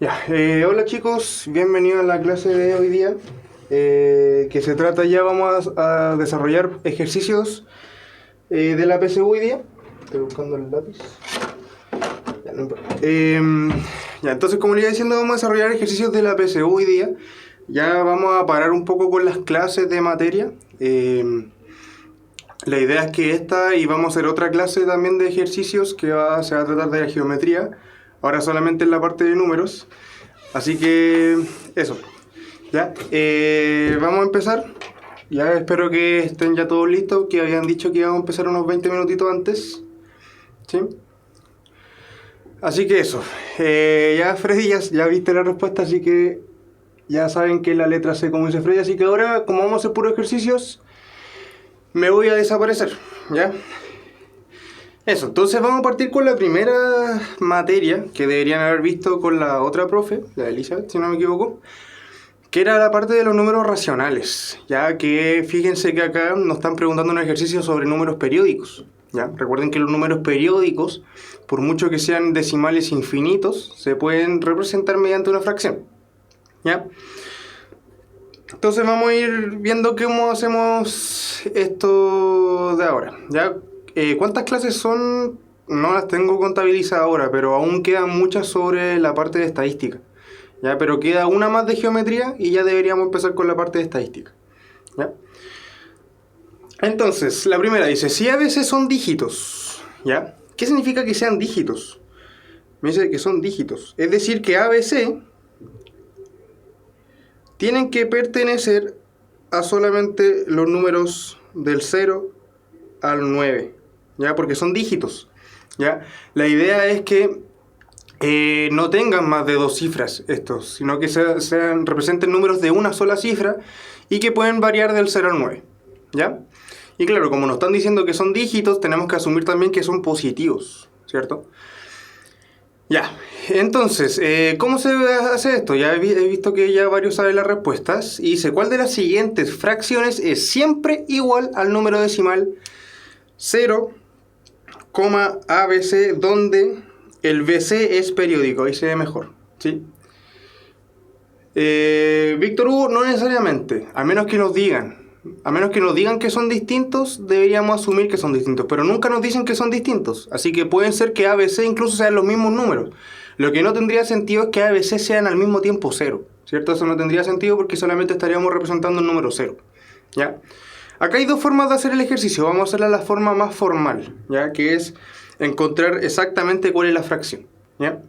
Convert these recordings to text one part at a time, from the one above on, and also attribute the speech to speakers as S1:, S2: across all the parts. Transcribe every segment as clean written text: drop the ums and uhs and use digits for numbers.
S1: Ya, hola chicos, bienvenidos a la clase de hoy día, que se trata ya, vamos a desarrollar ejercicios de la PSU hoy día. Estoy buscando el lápiz. Ya, no importa. Ya, entonces como le iba diciendo, vamos a desarrollar ejercicios de la PSU hoy día. Ya vamos a parar un poco con las clases de materia. La idea es que y vamos a hacer otra clase también de ejercicios se va a tratar de la geometría, ahora solamente en la parte de números. Así que eso. Ya, vamos a empezar. Ya espero que estén ya todos listos, que habían dicho que íbamos a empezar unos 20 minutitos antes. ¿Sí? Así que eso. Ya Freddy, ya viste la respuesta, así que ya saben que la letra C como dice Freddy. Así que ahora, como vamos a hacer puros ejercicios, me voy a desaparecer. ¿Ya? Eso, entonces vamos a partir con la primera materia que deberían haber visto con la otra profe, la Elizabeth, si no me equivoco, que era la parte de los números racionales, ya que fíjense que acá nos están preguntando un ejercicio sobre números periódicos. ¿Ya? Recuerden que los números periódicos, por mucho que sean decimales infinitos, se pueden representar mediante una fracción. ¿Ya? Entonces vamos a ir viendo cómo hacemos esto de ahora. ¿Ya? ¿Cuántas clases son? No las tengo contabilizadas ahora, pero aún quedan muchas sobre la parte de estadística. ¿Ya? Pero queda una más de geometría y ya deberíamos empezar con la parte de estadística. ¿Ya? Entonces, la primera dice, si a veces son dígitos, ¿ya? ¿Qué significa que sean dígitos? Me dice que son dígitos. Es decir, que ABC tienen que pertenecer a solamente los números del 0 al 9, ¿ya? Porque son dígitos, ¿ya? La idea es que no tengan más de dos cifras estos, sino que representen números de una sola cifra y que pueden variar del 0 al 9, ¿ya? Y claro, como nos están diciendo que son dígitos, tenemos que asumir también que son positivos, ¿cierto? Ya, entonces, ¿cómo se hace esto? Ya he visto que ya varios saben las respuestas. Y dice, ¿cuál de las siguientes fracciones es siempre igual al número decimal 0, ABC, donde el BC es periódico? Ahí se ve mejor, ¿sí? Víctor Hugo, no necesariamente, a menos que nos digan. A menos que nos digan que son distintos, deberíamos asumir que son distintos. Pero nunca nos dicen que son distintos. Así que pueden ser que ABC incluso sean los mismos números. Lo que no tendría sentido es que ABC sean al mismo tiempo 0. ¿Cierto? Eso no tendría sentido porque solamente estaríamos representando un número 0. ¿Ya? Acá hay dos formas de hacer el ejercicio. Vamos a hacerla la forma más formal, ¿ya? Que es encontrar exactamente cuál es la fracción. ¿Ya?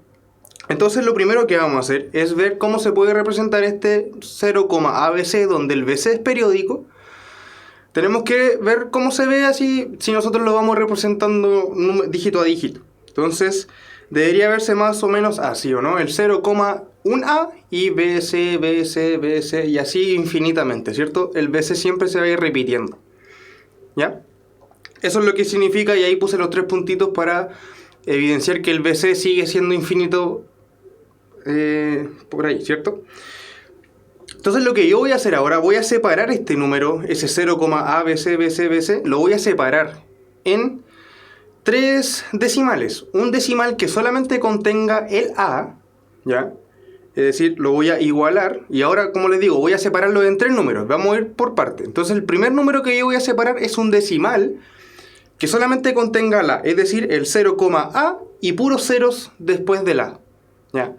S1: Entonces lo primero que vamos a hacer es ver cómo se puede representar este 0, ABC, donde el BC es periódico. Tenemos que ver cómo se ve así si nosotros lo vamos representando dígito a dígito. Entonces, debería verse más o menos así, ¿o no? El 0, un A y BC, BC, BC y así infinitamente, ¿cierto? El BC siempre se va a ir repitiendo. ¿Ya? Eso es lo que significa y ahí puse los tres puntitos para evidenciar que el BC sigue siendo infinito por ahí, ¿cierto? Entonces lo que yo voy a hacer ahora, voy a separar este número, ese 0, ABC, BC, BC, lo voy a separar en tres decimales. Un decimal que solamente contenga el A, ¿ya? Es decir, lo voy a igualar y ahora, como les digo, voy a separarlo en tres números. Vamos a ir por parte. Entonces el primer número que yo voy a separar es un decimal que solamente contenga la, es decir, el 0, A y puros ceros después del A. ¿Ya?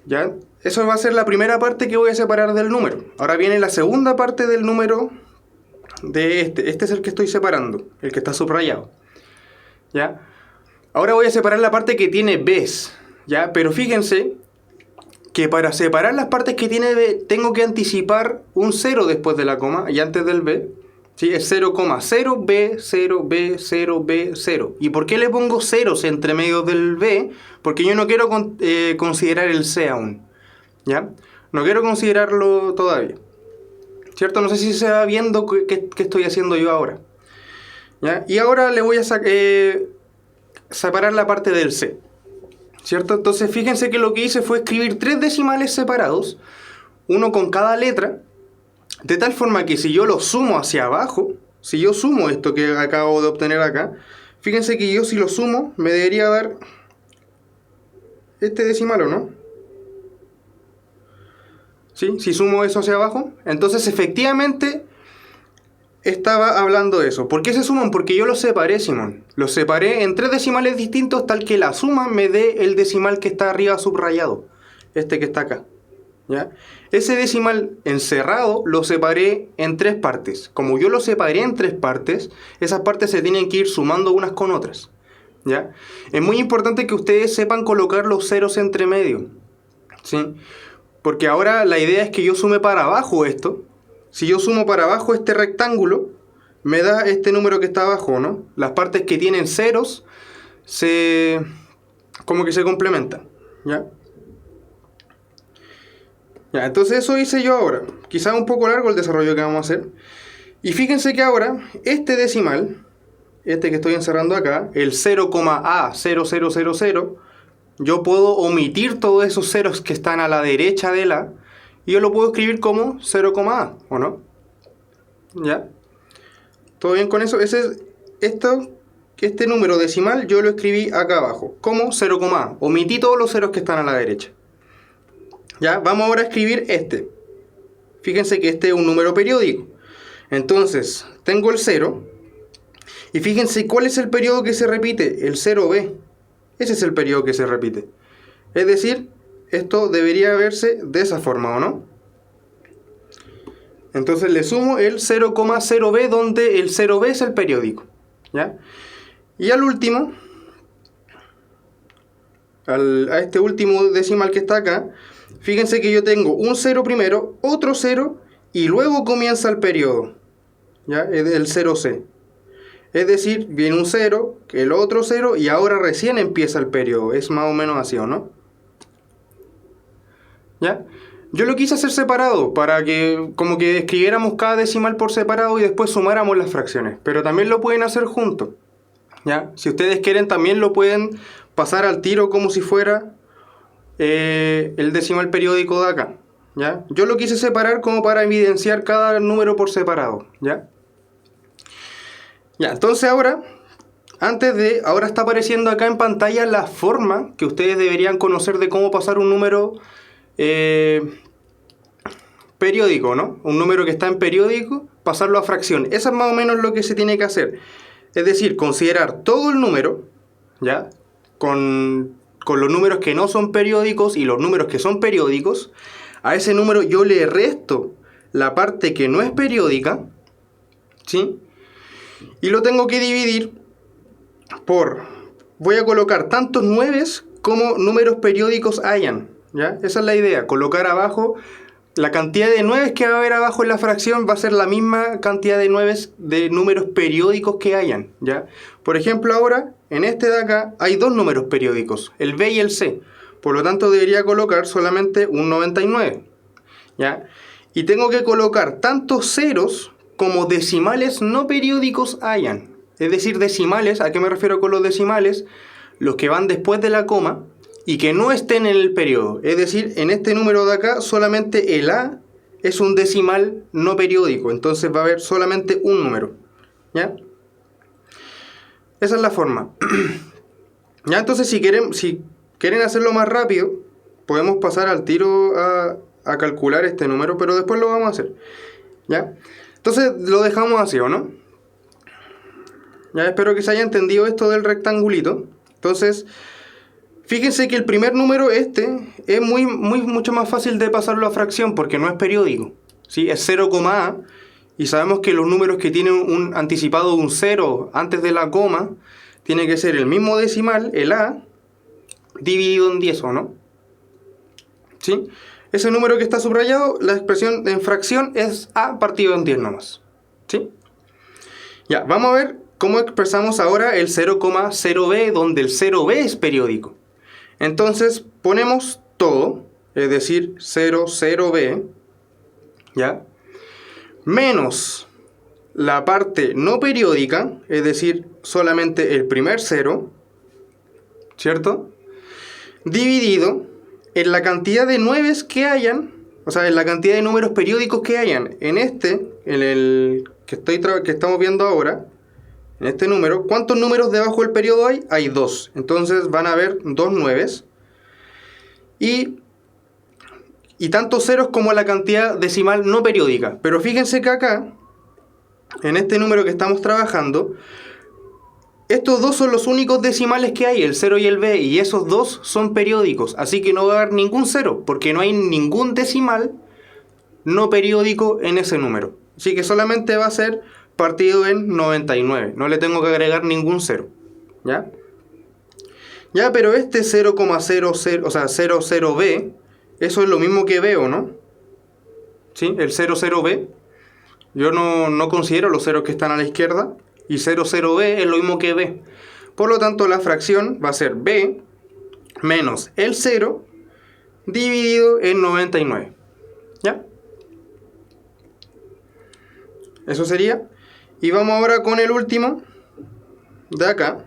S1: ¿Ya? Eso va a ser la primera parte que voy a separar del número. Ahora viene la segunda parte del número de este. Este es el que estoy separando, el que está subrayado. ¿Ya? Ahora voy a separar la parte que tiene B's. ¿Ya? Pero fíjense que para separar las partes que tiene B tengo que anticipar un 0 después de la coma y antes del B. ¿Sí? Es 0, 0, B, 0, B, 0, B, 0. ¿Y por qué le pongo ceros entre medio del B? Porque yo no quiero considerar el C aún. ¿Ya? No quiero considerarlo todavía. ¿Cierto? No sé si se va viendo qué estoy haciendo yo ahora. ¿Ya? Y ahora le voy a separar la parte del C. ¿Cierto? Entonces fíjense que lo que hice fue escribir tres decimales separados, uno con cada letra, de tal forma que si yo lo sumo hacia abajo, si yo sumo esto que acabo de obtener acá, fíjense que yo si lo sumo me debería dar este decimal, ¿o no? ¿Sí? Si sumo eso hacia abajo, entonces efectivamente estaba hablando de eso. ¿Por qué se suman? Porque yo los separé, Simón. Los separé en 3 decimales distintos, tal que la suma me dé el decimal que está arriba subrayado. Este que está acá. ¿Ya? Ese decimal encerrado lo separé en 3 partes. Como yo lo separé en 3 partes, esas partes se tienen que ir sumando unas con otras. ¿Ya? Es muy importante que ustedes sepan colocar los ceros entre medio. ¿Sí? Porque ahora la idea es que yo sume para abajo esto. Si yo sumo para abajo este rectángulo, me da este número que está abajo, ¿no? Las partes que tienen ceros como que se complementan, ¿ya? Ya, entonces eso hice yo ahora. Quizás un poco largo el desarrollo que vamos a hacer. Y fíjense que ahora este decimal, este que estoy encerrando acá, el 0,A0000, yo puedo omitir todos esos ceros que están a la derecha de la, y yo lo puedo escribir como 0,A, ¿o no? ¿Ya? ¿Todo bien con eso? Este número decimal yo lo escribí acá abajo, como 0,A. Omití todos los ceros que están a la derecha. ¿Ya? Vamos ahora a escribir este. Fíjense que este es un número periódico. Entonces, tengo el 0. Y fíjense cuál es el periodo que se repite, el 0b. Ese es el periodo que se repite. Es decir, esto debería verse de esa forma, ¿o no? Entonces le sumo el 0,0b, donde el 0b es el periódico. ¿Ya? Y al último, a este último decimal que está acá, fíjense que yo tengo un 0 primero, otro 0, y luego comienza el periodo. ¿Ya? Es el 0c. Es decir, viene un 0, el otro 0, y ahora recién empieza el periodo. Es más o menos así, ¿o no? ¿Ya? Yo lo quise hacer separado, para que como que escribiéramos cada decimal por separado y después sumáramos las fracciones. Pero también lo pueden hacer juntos. ¿Ya? Si ustedes quieren, también lo pueden pasar al tiro como si fuera el decimal periódico de acá. ¿Ya? Yo lo quise separar como para evidenciar cada número por separado. ¿Ya? Ya, entonces ahora está apareciendo acá en pantalla la forma que ustedes deberían conocer de cómo pasar un número periódico, ¿no? Un número que está en periódico, pasarlo a fracción. Eso es más o menos lo que se tiene que hacer. Es decir, considerar todo el número, ¿ya? Con los números que no son periódicos y los números que son periódicos. A ese número yo le resto la parte que no es periódica, ¿sí? Y lo tengo que dividir por... Voy a colocar tantos 9 como números periódicos hayan, ¿ya? Esa es la idea, colocar abajo la cantidad de 9 que va a haber abajo en la fracción, va a ser la misma cantidad de 9 de números periódicos que hayan, ¿ya? Por ejemplo, ahora, en este de acá, hay 2 números periódicos, el B y el C. Por lo tanto, debería colocar solamente un 99, ¿ya? Y tengo que colocar tantos ceros como decimales no periódicos hayan. Es decir, decimales, ¿a qué me refiero con los decimales? Los que van después de la coma y que no estén en el periodo. Es decir, en este número de acá solamente el A es un decimal no periódico. Entonces va a haber solamente un número. ¿Ya? Esa es la forma. ¿Ya? Entonces si quieren hacerlo más rápido, podemos pasar al tiro a calcular este número, pero después lo vamos a hacer. ¿Ya? Entonces lo dejamos así, ¿o no? Ya, espero que se haya entendido esto del rectangulito. Entonces, fíjense que el primer número es mucho más fácil de pasarlo a fracción porque no es periódico, ¿sí? Es 0,A y sabemos que los números que tienen un anticipado de un 0 antes de la coma tiene que ser el mismo decimal, el A, dividido en 10, ¿o no? ¿Sí? Ese número que está subrayado, la expresión en fracción es A partido en 10 nomás, ¿sí? Ya, vamos a ver cómo expresamos ahora el 0,0b, donde el 0b es periódico. Entonces ponemos todo, es decir, 0b, ¿ya? Menos la parte no periódica, es decir, solamente el primer 0, ¿cierto? Dividido en la cantidad de 9 que hayan, o sea, en la cantidad de números periódicos que hayan. En el que estamos viendo ahora, en este número, ¿cuántos números debajo del periodo hay? Hay 2. Entonces van a haber 2 9. Y y tantos ceros como la cantidad decimal no periódica. Pero fíjense que acá, en este número que estamos trabajando, estos dos son los únicos decimales que hay, el 0 y el b, y esos dos son periódicos, así que no va a haber ningún cero, porque no hay ningún decimal no periódico en ese número. Así que solamente va a ser partido en 99, no le tengo que agregar ningún cero, ¿ya? Ya, pero este 0,00, o sea, 00b, eso es lo mismo que b, ¿o no? ¿Sí? El 00b, yo no considero los ceros que están a la izquierda, y 00b es lo mismo que b. Por lo tanto, la fracción va a ser b menos el 0 dividido en 99. ¿Ya? Eso sería. Y vamos ahora con el último de acá.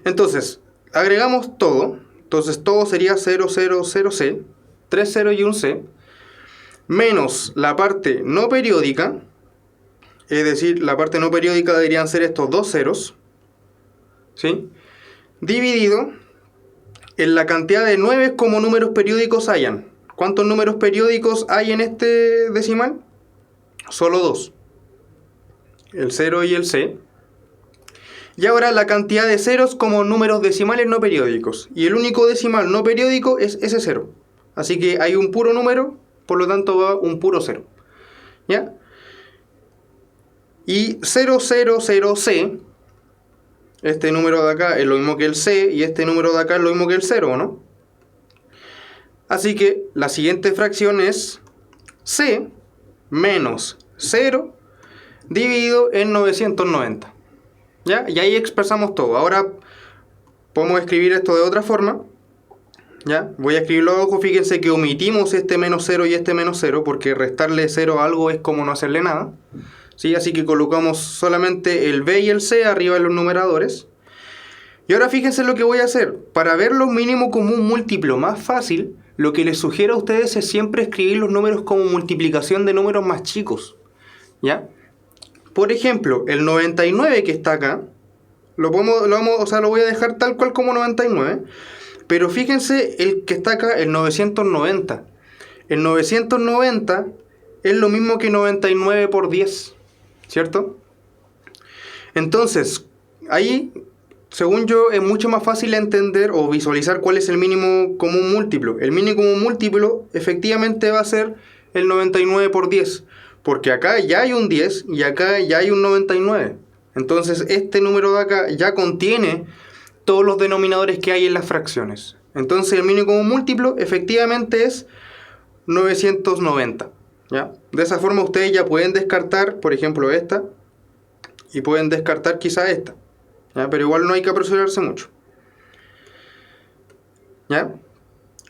S1: Entonces, agregamos todo. Entonces, todo sería 000c, 3 0 y un c, menos la parte no periódica. Es decir, la parte no periódica deberían ser estos dos ceros, ¿sí? Dividido en la cantidad de 9 como números periódicos hayan. ¿Cuántos números periódicos hay en este decimal? Solo dos. El 0 y el c. Y ahora la cantidad de ceros como números decimales no periódicos. Y el único decimal no periódico es ese 0. Así que hay un puro número, por lo tanto va un puro 0. ¿Ya? Y 000c, este número de acá es lo mismo que el c, y este número de acá es lo mismo que el 0, ¿no? Así que la siguiente fracción es c menos 0 dividido en 990. ¿Ya? Y ahí expresamos todo. Ahora podemos escribir esto de otra forma. ¿Ya? Voy a escribirlo abajo. Fíjense que omitimos este menos 0 y este menos 0, porque restarle 0 a algo es como no hacerle nada. ¿Sí? Así que colocamos solamente el b y el c arriba de los numeradores. Y ahora fíjense lo que voy a hacer. Para ver los mínimo común múltiplo más fácil, lo que les sugiero a ustedes es siempre escribir los números como multiplicación de números más chicos. ¿Ya? Por ejemplo, el 99 que está acá, lo voy a dejar tal cual como 99. Pero fíjense el que está acá, el 990. El 990 es lo mismo que 99 por 10. ¿Cierto? Entonces, ahí, según yo, es mucho más fácil entender o visualizar cuál es el mínimo común múltiplo. El mínimo común múltiplo efectivamente va a ser el 99 por 10. Porque acá ya hay un 10 y acá ya hay un 99. Entonces, este número de acá ya contiene todos los denominadores que hay en las fracciones. Entonces, el mínimo común múltiplo efectivamente es 990. ¿Ya? De esa forma ustedes ya pueden descartar, por ejemplo, esta, y pueden descartar quizá esta, ¿ya? Pero igual no hay que apresurarse mucho, ¿ya?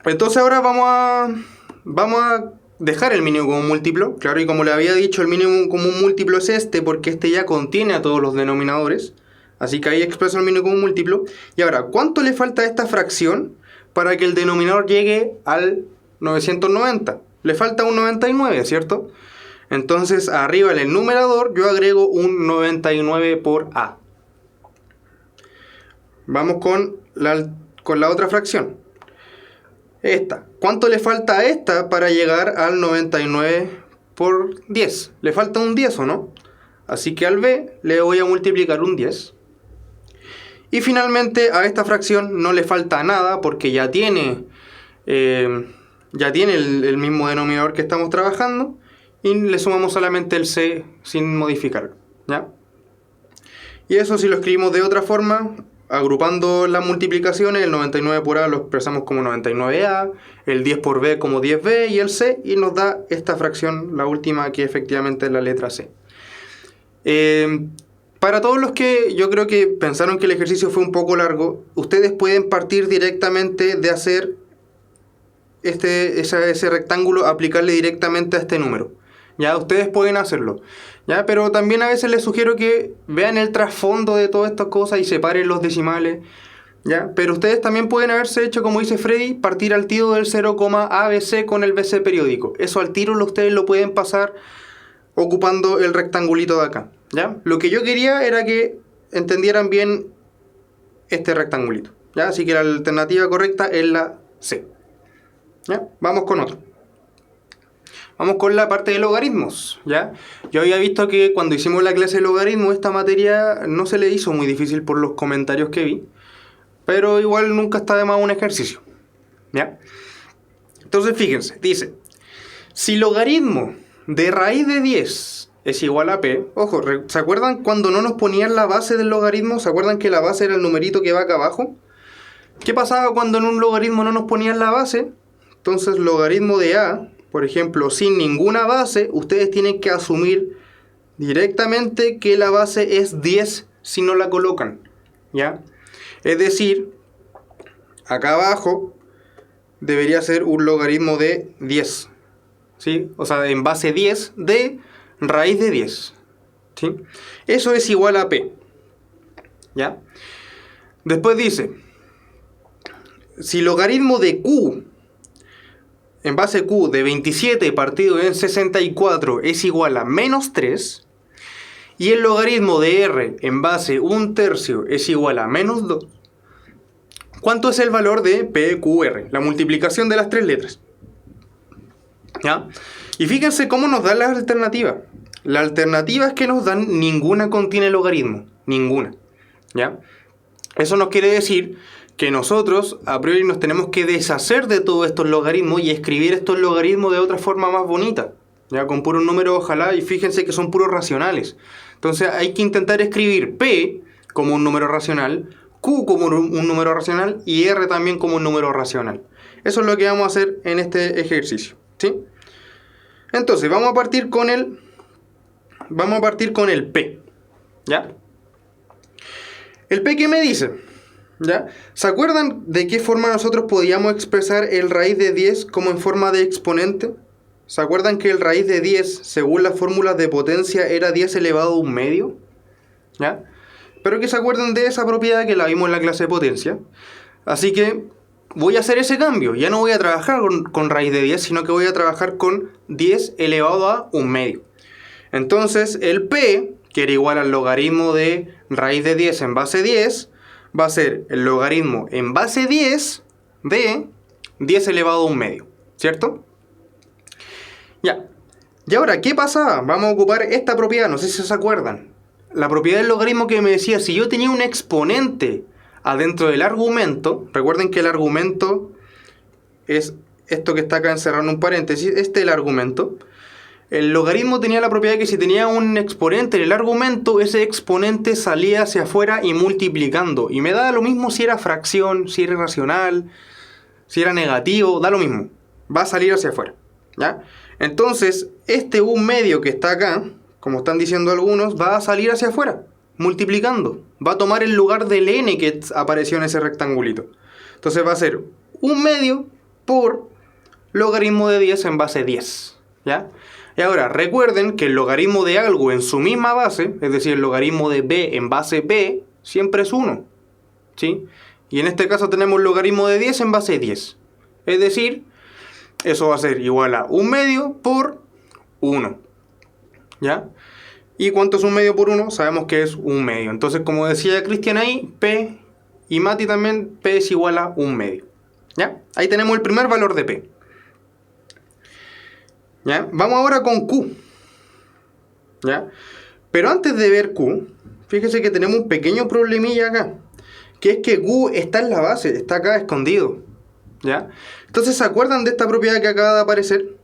S1: Entonces ahora vamos a dejar el mínimo común múltiplo, claro, y como le había dicho, el mínimo común múltiplo es este, porque este ya contiene a todos los denominadores, así que ahí expreso el mínimo común múltiplo. Y ahora, ¿cuánto le falta a esta fracción para que el denominador llegue al 990? Le falta un 99, ¿cierto? Entonces, arriba en el numerador yo agrego un 99 por a. Vamos con la otra fracción. Esta. ¿Cuánto le falta a esta para llegar al 99 por 10? Le falta un 10, ¿o no? Así que al b le voy a multiplicar un 10. Y finalmente a esta fracción no le falta nada porque ya tiene el mismo denominador que estamos trabajando, y le sumamos solamente el c sin modificar, ¿ya? Y eso, si lo escribimos de otra forma, agrupando las multiplicaciones, el 99 por a lo expresamos como 99a, el 10 por b como 10b y el c, y nos da esta fracción, la última, que efectivamente es la letra c. Para todos los que yo creo que pensaron que el ejercicio fue un poco largo, ustedes pueden partir directamente de hacer ese rectángulo, aplicarle directamente a este número. Ya, ustedes pueden hacerlo. Ya, pero también a veces les sugiero que vean el trasfondo de todas estas cosas y separen los decimales. Ya, pero ustedes también pueden haberse hecho, como dice Freddy, partir al tiro del 0,ABC con el BC periódico. Eso al tiro ustedes lo pueden pasar ocupando el rectangulito de acá. ¿Ya? Lo que yo quería era que entendieran bien este rectangulito. ¿Ya? Así que la alternativa correcta es la C. ¿Ya? Vamos con otro. Vamos con la parte de logaritmos, ¿ya? Yo había visto que cuando hicimos la clase de logaritmos, esta materia no se le hizo muy difícil por los comentarios que vi, pero igual nunca está de más un ejercicio, ¿ya? Entonces fíjense, dice, si logaritmo de raíz de 10 es igual a p, ojo, ¿se acuerdan cuando no nos ponían la base del logaritmo? ¿Se acuerdan que la base era el numerito que va acá abajo? ¿Qué pasaba cuando en un logaritmo no nos ponían la base? Entonces logaritmo de a, por ejemplo, sin ninguna base, ustedes tienen que asumir directamente que la base es 10 si no la colocan, ¿ya? Es decir, acá abajo debería ser un logaritmo de 10, ¿sí? O sea, en base 10 de raíz de 10, ¿sí? Eso es igual a p, ¿ya? Después dice, si logaritmo de q en base q de 27 partido en 64 es igual a menos 3, y el logaritmo de r en base 1/3 es igual a menos 2, ¿cuánto es el valor de PQR? La multiplicación de las tres letras, ¿ya? Y fíjense cómo nos dan las alternativas. Las alternativas que nos dan, ninguna contiene logaritmo, ninguna, ¿ya? Eso nos quiere decir que nosotros a priori nos tenemos que deshacer de todos estos logaritmos y escribir estos logaritmos de otra forma más bonita, ya con puros números, ojalá, y fíjense que son puros racionales. Entonces hay que intentar escribir P como un número racional, Q como un número racional y R también como un número racional. Eso es lo que vamos a hacer en este ejercicio, ¿sí? Entonces vamos a partir con el P, ¿ya? ¿El P qué me dice? ¿Ya? ¿Se acuerdan de qué forma nosotros podíamos expresar el raíz de 10 como en forma de exponente? ¿Se acuerdan que el raíz de 10, según las fórmulas de potencia, era 10 elevado a un medio? ¿Ya? Pero que se acuerden de esa propiedad que la vimos en la clase de potencia. Así que voy a hacer ese cambio. Ya no voy a trabajar con raíz de 10, sino que voy a trabajar con 10 elevado a un medio. Entonces el P, que era igual al logaritmo de raíz de 10 en base 10, va a ser el logaritmo en base 10 de 10 elevado a un medio, ¿cierto? Ya. Y ahora, ¿qué pasa? Vamos a ocupar esta propiedad, no sé si se acuerdan. La propiedad del logaritmo que me decía, si yo tenía un exponente adentro del argumento, recuerden que el argumento es esto que está acá encerrado en un paréntesis, este es el argumento. El logaritmo tenía la propiedad de que si tenía un exponente en el argumento, ese exponente salía hacia afuera y multiplicando. Y me da lo mismo si era fracción, si era irracional, si era negativo, da lo mismo. Va a salir hacia afuera, ¿ya? Entonces, este 1 medio que está acá, como están diciendo algunos, va a salir hacia afuera, multiplicando. Va a tomar el lugar del n que apareció en ese rectangulito. Entonces va a ser 1 medio por logaritmo de 10 en base 10, ¿ya? Y ahora, recuerden que el logaritmo de algo en su misma base, es decir, el logaritmo de b en base b, siempre es 1, ¿sí? Y en este caso tenemos el logaritmo de 10 en base 10. Es decir, eso va a ser igual a 1 medio por 1, ¿ya? ¿Y cuánto es 1 medio por 1? Sabemos que es 1 medio. Entonces, como decía Cristian ahí, P y Mati también, P es igual a 1 medio, ¿ya? Ahí tenemos el primer valor de P. ¿Ya? Vamos ahora con Q, ¿ya? Pero antes de ver Q, fíjese que tenemos un pequeño problemilla acá, que es que Q está en la base, está acá escondido, ¿ya? Entonces, ¿se acuerdan de esta propiedad que acaba de aparecer?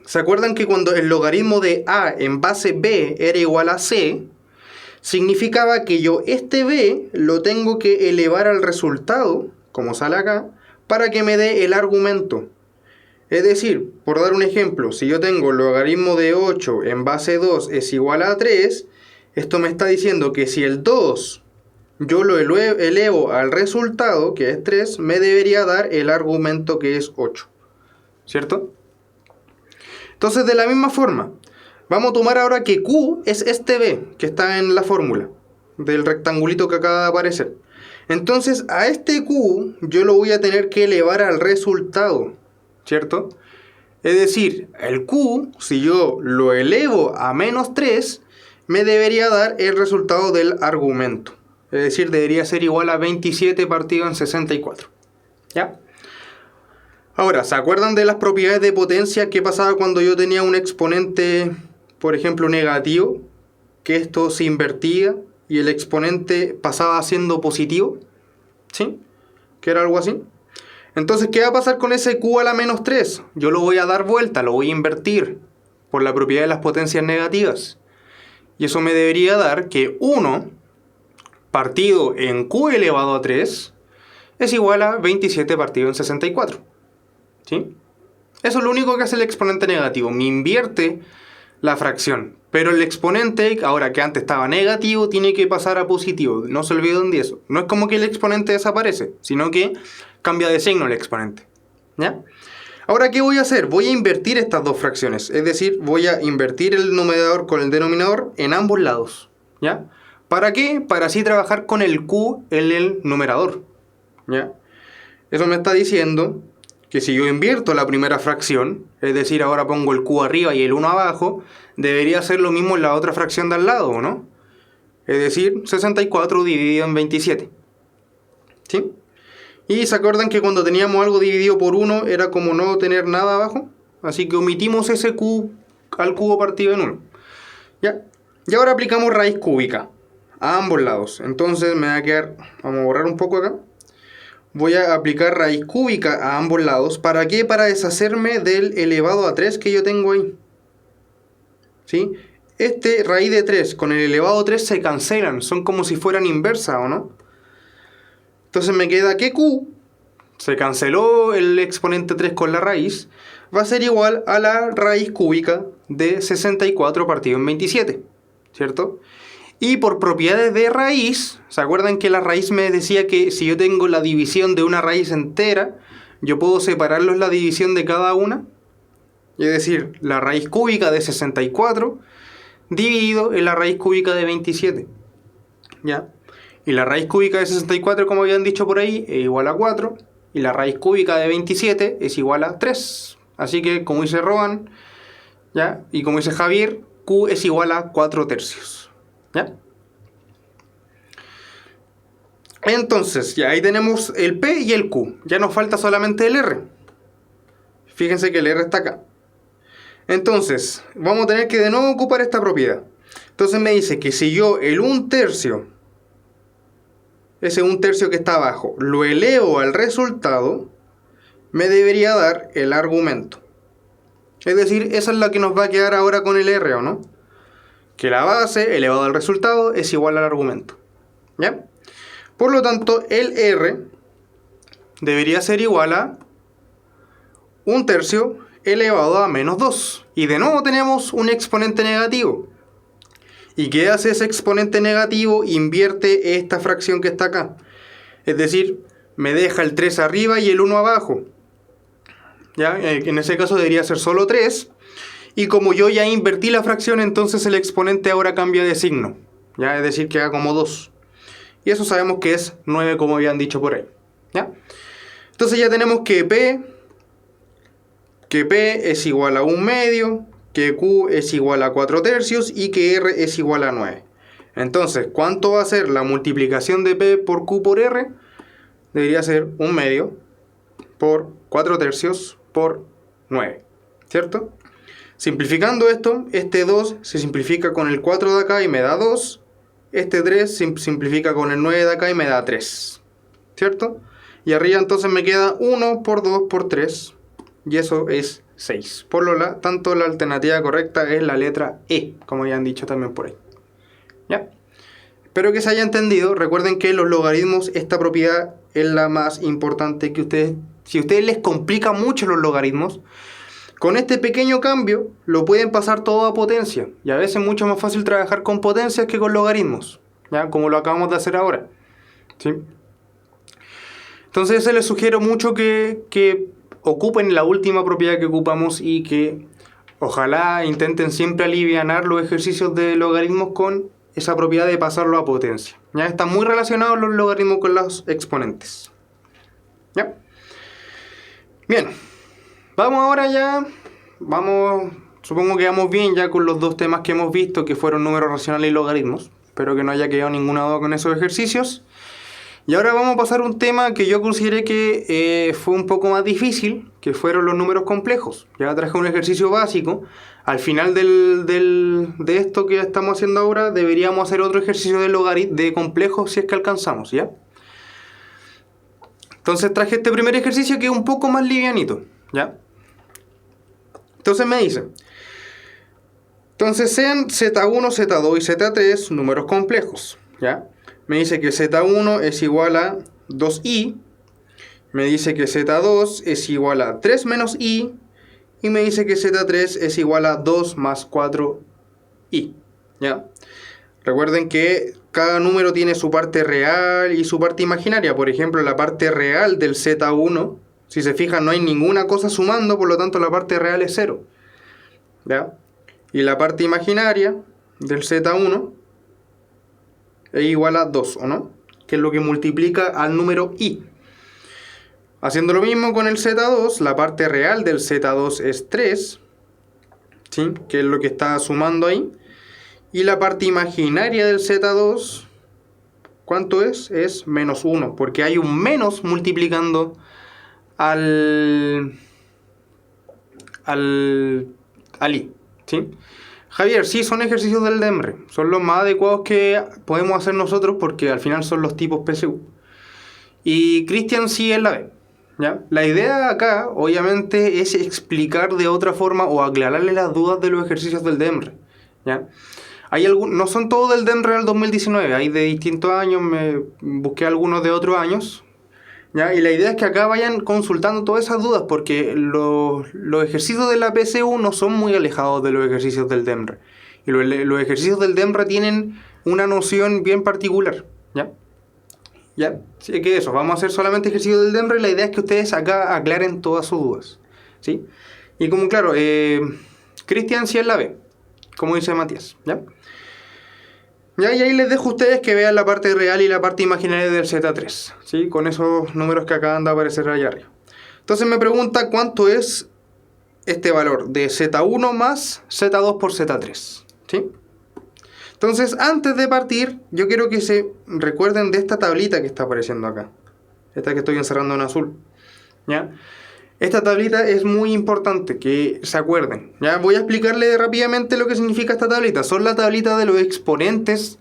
S1: ¿Se acuerdan que cuando el logaritmo de A en base B era igual a C, significaba que yo este B lo tengo que elevar al resultado, como sale acá, para que me dé el argumento? Es decir, por dar un ejemplo, si yo tengo el logaritmo de 8 en base 2 es igual a 3, esto me está diciendo que si el 2 yo lo elevo al resultado, que es 3, me debería dar el argumento que es 8, ¿cierto? Entonces, de la misma forma, vamos a tomar ahora que Q es este B, que está en la fórmula del rectangulito que acaba de aparecer. Entonces, a este Q yo lo voy a tener que elevar al resultado, ¿cierto? Es decir, el Q, si yo lo elevo a menos 3, me debería dar el resultado del argumento. Es decir, debería ser igual a 27 partido en 64, ¿ya? Ahora, ¿se acuerdan de las propiedades de potencia? ¿Qué pasaba cuando yo tenía un exponente, por ejemplo, negativo? Que esto se invertía y el exponente pasaba siendo positivo. ¿Sí? Que era algo así. Entonces, ¿qué va a pasar con ese q a la menos 3? Yo lo voy a dar vuelta, lo voy a invertir por la propiedad de las potencias negativas. Y eso me debería dar que 1 partido en q elevado a 3 es igual a 27 partido en 64. ¿Sí? Eso es lo único que hace el exponente negativo. Me invierte la fracción. Pero el exponente, ahora que antes estaba negativo, tiene que pasar a positivo. No se olviden de eso. No es como que el exponente desaparece, sino que cambia de signo el exponente. ¿Ya? Ahora, ¿qué voy a hacer? Voy a invertir estas dos fracciones. Es decir, voy a invertir el numerador con el denominador en ambos lados. ¿Ya? ¿Para qué? Para así trabajar con el q en el numerador. ¿Ya? Eso me está diciendo que si yo invierto la primera fracción, es decir, ahora pongo el q arriba y el 1 abajo, debería hacer lo mismo en la otra fracción de al lado, ¿no? Es decir, 64 dividido en 27. ¿Sí? Y se acuerdan que cuando teníamos algo dividido por 1 era como no tener nada abajo. Así que omitimos ese q al cubo partido en 1. ¿Ya? Y ahora aplicamos raíz cúbica a ambos lados. Entonces me va a quedar, vamos a borrar un poco acá. Voy a aplicar raíz cúbica a ambos lados. ¿Para qué? Para deshacerme del elevado a 3 que yo tengo ahí. ¿Sí? Este raíz de 3 con el elevado a 3 se cancelan. Son como si fueran inversas, ¿o no? Entonces me queda que q, se canceló el exponente 3 con la raíz, va a ser igual a la raíz cúbica de 64 partido en 27. ¿Cierto? Y por propiedades de raíz, ¿se acuerdan que la raíz me decía que si yo tengo la división de una raíz entera, yo puedo separarlos la división de cada una? Es decir, la raíz cúbica de 64 dividido en la raíz cúbica de 27. ¿Ya? Y la raíz cúbica de 64, como habían dicho por ahí, es igual a 4. Y la raíz cúbica de 27 es igual a 3. Así que, como dice Roban, ¿ya? Y como dice Javier, q es igual a 4 tercios. ¿Ya? Entonces, ya ahí tenemos el P y el Q. Ya nos falta solamente el R. Fíjense que el R está acá. Entonces, vamos a tener que de nuevo ocupar esta propiedad. Entonces me dice que si yo el 1/3, ese 1/3 que está abajo, lo elevo al resultado, me debería dar el argumento. Es decir, esa es la que nos va a quedar ahora con el R, ¿o no? Que la base elevado al resultado es igual al argumento. ¿Ya? Por lo tanto, el R debería ser igual a 1/3 elevado a menos 2. Y de nuevo tenemos un exponente negativo. ¿Y qué hace ese exponente negativo? Invierte esta fracción que está acá. Es decir, me deja el 3 arriba y el 1 abajo. ¿Ya? En ese caso debería ser solo 3. Y como yo ya invertí la fracción, entonces el exponente ahora cambia de signo. ¿Ya? Es decir, queda como 2. Y eso sabemos que es 9, como habían dicho por ahí. ¿Ya? Entonces ya tenemos que P es igual a 1/2, que Q es igual a 4 tercios y que R es igual a 9. Entonces, ¿cuánto va a ser la multiplicación de P por Q por R? Debería ser 1/2 por 4 tercios por 9. ¿Cierto? Simplificando esto, este 2 se simplifica con el 4 de acá y me da 2. Este 3 se simplifica con el 9 de acá y me da 3. ¿Cierto? Y arriba entonces me queda 1 por 2 por 3. Y eso es 6. Por lo tanto, la alternativa correcta es la letra E, como ya han dicho también por ahí. ¿Ya? Espero que se haya entendido. Recuerden que los logaritmos, esta propiedad es la más importante que ustedes... Si a ustedes les complica mucho los logaritmos, con este pequeño cambio lo pueden pasar todo a potencia. Y a veces es mucho más fácil trabajar con potencias que con logaritmos. ¿Ya? Como lo acabamos de hacer ahora. ¿Sí? Entonces les sugiero mucho que ocupen la última propiedad que ocupamos y que ojalá intenten siempre alivianar los ejercicios de logaritmos con esa propiedad de pasarlo a potencia. ¿Ya? Están muy relacionados los logaritmos con los exponentes. ¿Ya? Bien. Vamos ahora ya. Supongo que vamos bien ya con los dos temas que hemos visto, que fueron números racionales y logaritmos. Espero que no haya quedado ninguna duda con esos ejercicios. Y ahora vamos a pasar a un tema que yo consideré que fue un poco más difícil, que fueron los números complejos. Ya traje un ejercicio básico. Al final de esto que estamos haciendo ahora, deberíamos hacer otro ejercicio de complejos si es que alcanzamos, ¿ya? Entonces traje este primer ejercicio que es un poco más livianito, ¿ya? Entonces me dice... Entonces sean Z1, Z2 y Z3 números complejos, ¿ya? Me dice que Z1 es igual a 2i, me dice que Z2 es igual a 3 menos i, y me dice que Z3 es igual a 2 más 4i, ¿ya? Recuerden que cada número tiene su parte real y su parte imaginaria. Por ejemplo, la parte real del Z1, si se fijan, no hay ninguna cosa sumando, por lo tanto la parte real es 0, ¿ya? Y la parte imaginaria del Z1 es igual a 2, ¿o no? Que es lo que multiplica al número i. Haciendo lo mismo con el Z2, la parte real del Z2 es 3, ¿sí? Que es lo que está sumando ahí. Y la parte imaginaria del Z2, ¿cuánto es? Es menos 1, porque hay un menos multiplicando al i, ¿sí? Javier, sí, son ejercicios del DEMRE. Son los más adecuados que podemos hacer nosotros porque al final son los tipos PSU. Y Cristian sí es la B, ¿ya? La idea acá, obviamente, es explicar de otra forma o aclararle las dudas de los ejercicios del DEMRE, ¿ya? No son todos del DEMRE del 2019, hay de distintos años, me busqué algunos de otros años, ¿ya? Y la idea es que acá vayan consultando todas esas dudas porque los ejercicios de la PSU no son muy alejados de los ejercicios del DEMRE. Y los ejercicios del DEMRE tienen una noción bien particular, ¿ya? ¿Ya? Así que eso, vamos a hacer solamente ejercicios del DEMRE y la idea es que ustedes acá aclaren todas sus dudas, ¿sí? Y como claro, Cristian sí es la B, como dice Matías, ¿ya? Ya, y ahí les dejo a ustedes que vean la parte real y la parte imaginaria del Z3, ¿sí? Con esos números que acaban de aparecer allá arriba. Entonces me pregunta cuánto es este valor de Z1 más Z2 por Z3, ¿sí? Entonces, antes de partir, yo quiero que se recuerden de esta tablita que está apareciendo acá. Esta que estoy encerrando en azul, ¿ya? Esta tablita es muy importante que se acuerden, ¿ya? Voy a explicarle rápidamente lo que significa esta tablita. Son la tablita de los exponentes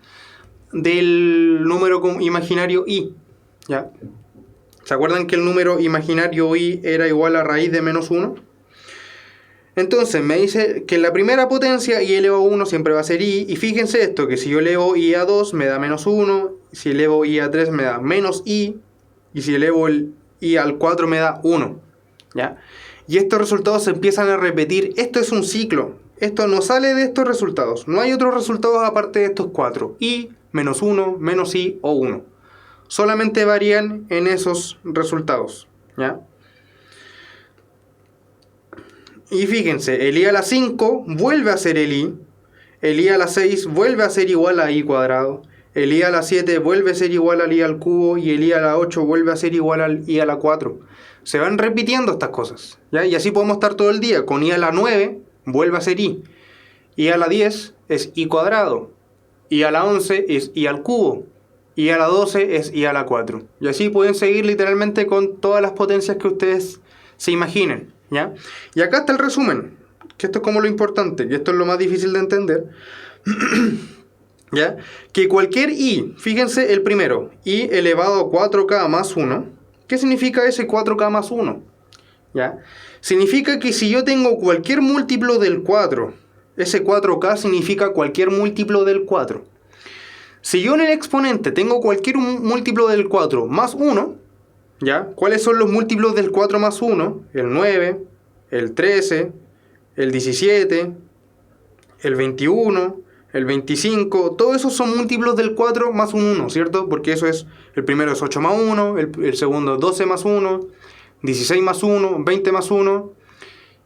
S1: del número imaginario i, ¿ya? ¿Se acuerdan que el número imaginario i era igual a raíz de menos 1? Entonces me dice que la primera potencia i elevado a 1 siempre va a ser i. Y fíjense esto, que si yo elevo i a 2 me da menos 1. Si elevo i a 3 me da menos i. Y si elevo el i al 4 me da 1. ¿Ya? Y estos resultados se empiezan a repetir. Esto es un ciclo. Esto no sale de estos resultados. No hay otros resultados aparte de estos 4. I, menos 1, menos i o 1. Solamente varían en esos resultados, ¿ya? Y fíjense, el i a la 5 vuelve a ser el i a la 6 vuelve a ser igual a i cuadrado, el i a la 7 vuelve a ser igual al i al cubo y el i a la 8 vuelve a ser igual al i a la 4. Se van repitiendo estas cosas, ¿ya? Y así podemos estar todo el día. Con i a la 9 vuelve a ser i a la 10 es i cuadrado, i a la 11 es i al cubo, i a la 12 es i a la 4. Y así pueden seguir literalmente con todas las potencias que ustedes se imaginen, ¿ya? Y acá está el resumen, que esto es como lo importante, que esto es lo más difícil de entender. ¿Ya? Que cualquier i, fíjense el primero, i elevado a 4k más 1, ¿qué significa ese 4k más 1? ¿Ya? Significa que si yo tengo cualquier múltiplo del 4, ese 4k significa cualquier múltiplo del 4. Si yo en el exponente tengo cualquier múltiplo del 4 más 1, ¿ya? ¿Cuáles son los múltiplos del 4 más 1? El 9, el 13, el 17, el 21, el 25, todos esos son múltiplos del 4 más un 1, ¿cierto? Porque eso es, el primero es 8 más 1, el segundo es 12 más 1, 16 más 1, 20 más 1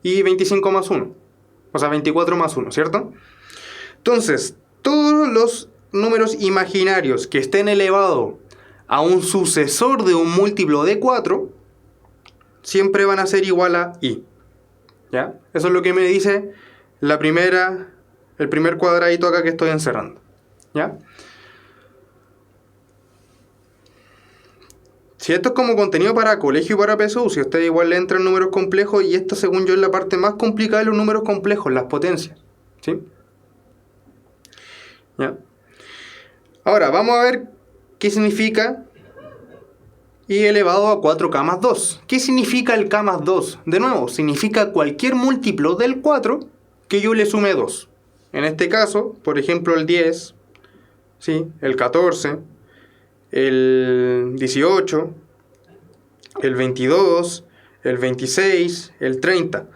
S1: y 25 más 1. O sea, 24 más 1, ¿cierto? Entonces, todos los números imaginarios que estén elevados a un sucesor de un múltiplo de 4, siempre van a ser igual a i, ¿ya? Eso es lo que me dice el primer cuadradito acá que estoy encerrando, ¿ya? Si esto es como contenido para colegio y para PSU, si a ustedes igual le entran números complejos, y esta según yo es la parte más complicada de los números complejos, las potencias. ¿Sí? ¿Ya? Ahora, vamos a ver qué significa y elevado a 4k más 2. ¿Qué significa el k más 2? De nuevo, significa cualquier múltiplo del 4 que yo le sume 2. En este caso, por ejemplo, el 10, ¿sí? El 14, el 18, el 22, el 26, el 30.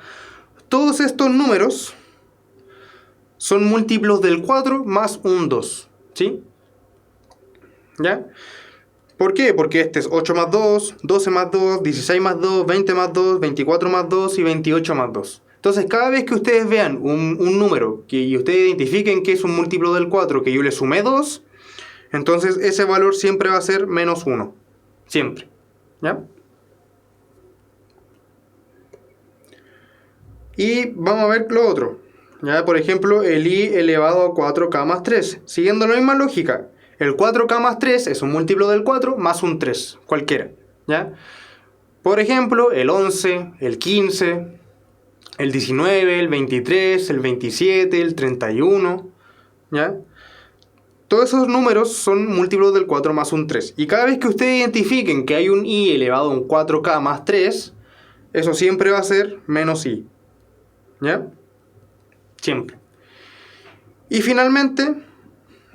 S1: Todos estos números son múltiplos del 4 más un 2, ¿sí? ¿Ya? ¿Por qué? Porque este es 8 más 2, 12 más 2, 16 más 2, 20 más 2, 24 más 2 y 28 más 2. Entonces, cada vez que ustedes vean un número y ustedes identifiquen que es un múltiplo del 4 que yo le sumé 2, entonces ese valor siempre va a ser menos 1. Siempre. ¿Ya? Y vamos a ver lo otro. ¿Ya? Por ejemplo, el i elevado a 4k más 3. Siguiendo la misma lógica. El 4k más 3 es un múltiplo del 4 más un 3, cualquiera. ¿Ya? Por ejemplo, el 11, el 15, el 19, el 23, el 27, el 31. ¿Ya? Todos esos números son múltiplos del 4 más un 3. Y cada vez que ustedes identifiquen que hay un i elevado a un 4k más 3, eso siempre va a ser menos i. ¿Ya? Siempre. Y finalmente,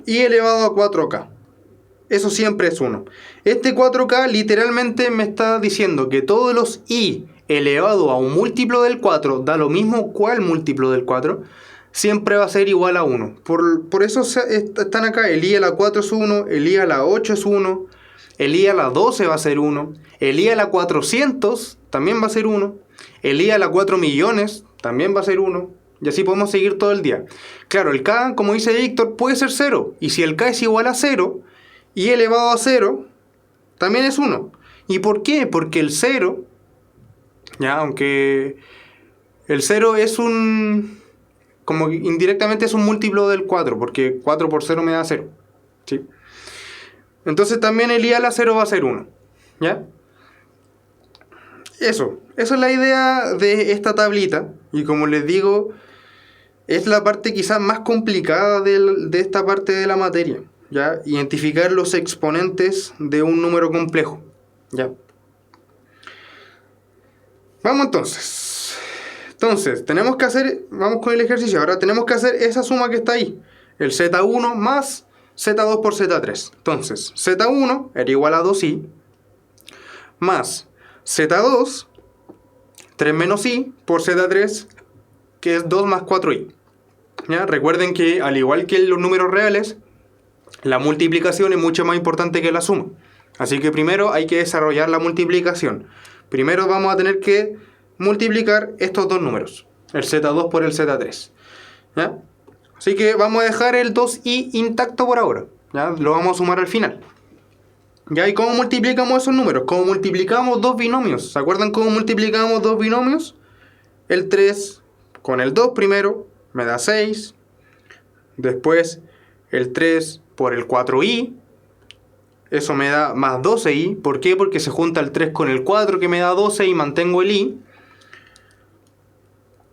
S1: i elevado a 4k. Eso siempre es 1. Este 4k literalmente me está diciendo que todos los i elevado a un múltiplo del 4, da lo mismo cuál múltiplo del 4, siempre va a ser igual a 1. Por eso están acá. El i a la 4 es 1, el i a la 8 es 1, el i a la 12 va a ser 1, el i a la 400 también va a ser 1, el i a la 4 millones también va a ser 1. Y así podemos seguir todo el día. Claro, el k, como dice Víctor, puede ser 0. Y si el k es igual a 0, i elevado a 0 también es 1. ¿Y por qué? Porque el 0, ya, aunque el 0 es un... como indirectamente es un múltiplo del 4, porque 4 por 0 me da 0. ¿Sí? Entonces también el i a la 0 va a ser 1. ¿Ya? Eso es la idea de esta tablita. Y como les digo, es la parte quizás más complicada de esta parte de la materia. ¿Ya? Identificar los exponentes de un número complejo. ¿Ya? Vamos entonces. Tenemos que hacer, vamos con el ejercicio. Ahora tenemos que hacer esa suma que está ahí. El Z1 más Z2 por Z3. Entonces, Z1 era igual a 2i más Z2, 3 menos i por Z3, que es 2 más 4i. ¿Ya? Recuerden que al igual que en los números reales, la multiplicación es mucho más importante que la suma. Así que primero hay que desarrollar la multiplicación. Primero vamos a tener que multiplicar estos dos números, el Z2 por el Z3. ¿Ya? Así que vamos a dejar el 2i intacto por ahora. ¿Ya? Lo vamos a sumar al final. ¿Ya? ¿Y cómo multiplicamos esos números? ¿Cómo multiplicamos dos binomios? ¿Se acuerdan cómo multiplicamos dos binomios? El 3 con el 2 primero me da 6. Después el 3 por el 4i. Eso me da más 12i. ¿Por qué? Porque se junta el 3 con el 4 que me da 12 y mantengo el i.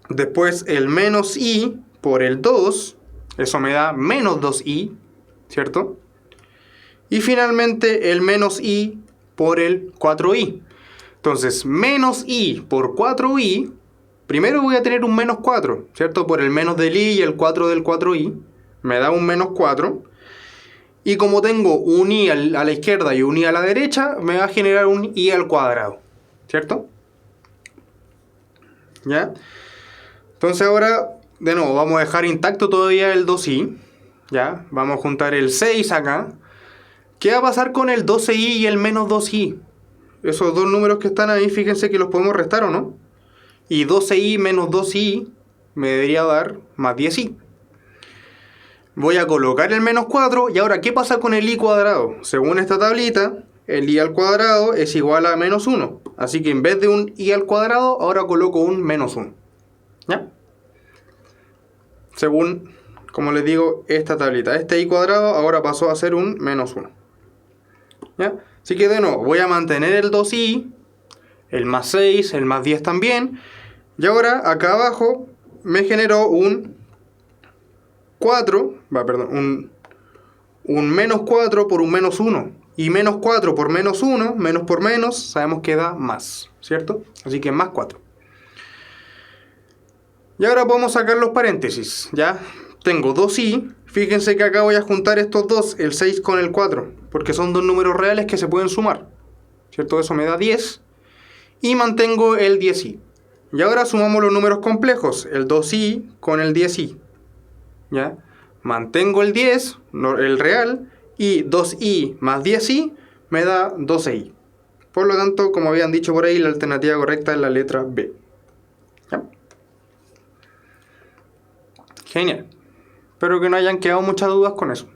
S1: Después el menos i por el 2. Eso me da menos 2i. ¿Cierto? Y finalmente el menos i por el 4i. Entonces, menos i por 4i. Primero voy a tener un menos 4, ¿cierto? Por el menos del i y el 4 del 4i. Me da un menos 4. Y como tengo un i a la izquierda y un i a la derecha, me va a generar un i al cuadrado. ¿Cierto? ¿Ya? Entonces ahora, de nuevo, vamos a dejar intacto todavía el 2i. ¿Ya? Vamos a juntar el 6 acá. ¿Qué va a pasar con el 12i y el menos 2i? Esos dos números que están ahí, fíjense que los podemos restar, ¿o no? Y 12i menos 2i me debería dar más 10i. Voy a colocar el menos 4 y ahora, ¿qué pasa con el i cuadrado? Según esta tablita, el i al cuadrado es igual a menos 1. Así que en vez de un i al cuadrado, ahora coloco un menos 1. ¿Ya? Según, como les digo, esta tablita. Este i cuadrado ahora pasó a ser un menos 1. ¿Ya? Así que de nuevo, voy a mantener el 2i, el más 6, el más 10 también. Y ahora acá abajo me generó un 4, un menos 4 por un menos 1. Y menos 4 por menos 1, menos por menos, sabemos que da más, ¿cierto? Así que más 4. Y ahora podemos sacar los paréntesis, ¿ya? Tengo 2i, fíjense que acá voy a juntar estos dos, el 6 con el 4, porque son dos números reales que se pueden sumar, ¿cierto? Eso me da 10. Y mantengo el 10i. Y ahora sumamos los números complejos, el 2i con el 10i, ¿ya? Mantengo el 10, el real, y 2i más 10i me da 12i. Por lo tanto, como habían dicho por ahí, la alternativa correcta es la letra B. ¿Ya? Genial. Espero que no hayan quedado muchas dudas con eso.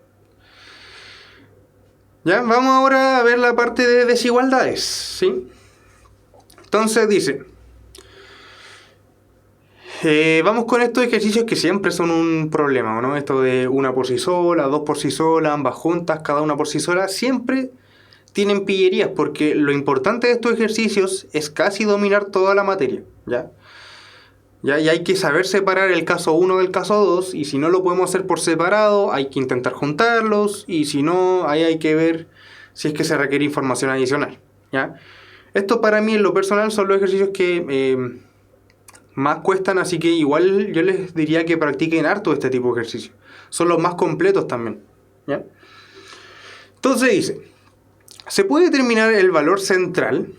S1: Ya, vamos ahora a ver la parte de desigualdades, ¿sí? Entonces dice... vamos con estos ejercicios que siempre son un problema, ¿no? Esto de una por sí sola, dos por sí sola, ambas juntas, cada una por sí sola, siempre tienen pillerías, porque lo importante de estos ejercicios es casi dominar toda la materia, ¿ya? Y hay que saber separar el caso 1 del caso 2, y si no lo podemos hacer por separado, hay que intentar juntarlos, y si no, ahí hay que ver si es que se requiere información adicional, ¿ya? Esto para mí en lo personal son los ejercicios que... más cuestan, así que igual yo les diría que practiquen harto este tipo de ejercicios. Son los más completos también, ¿ya? Entonces dice, se puede determinar el valor central,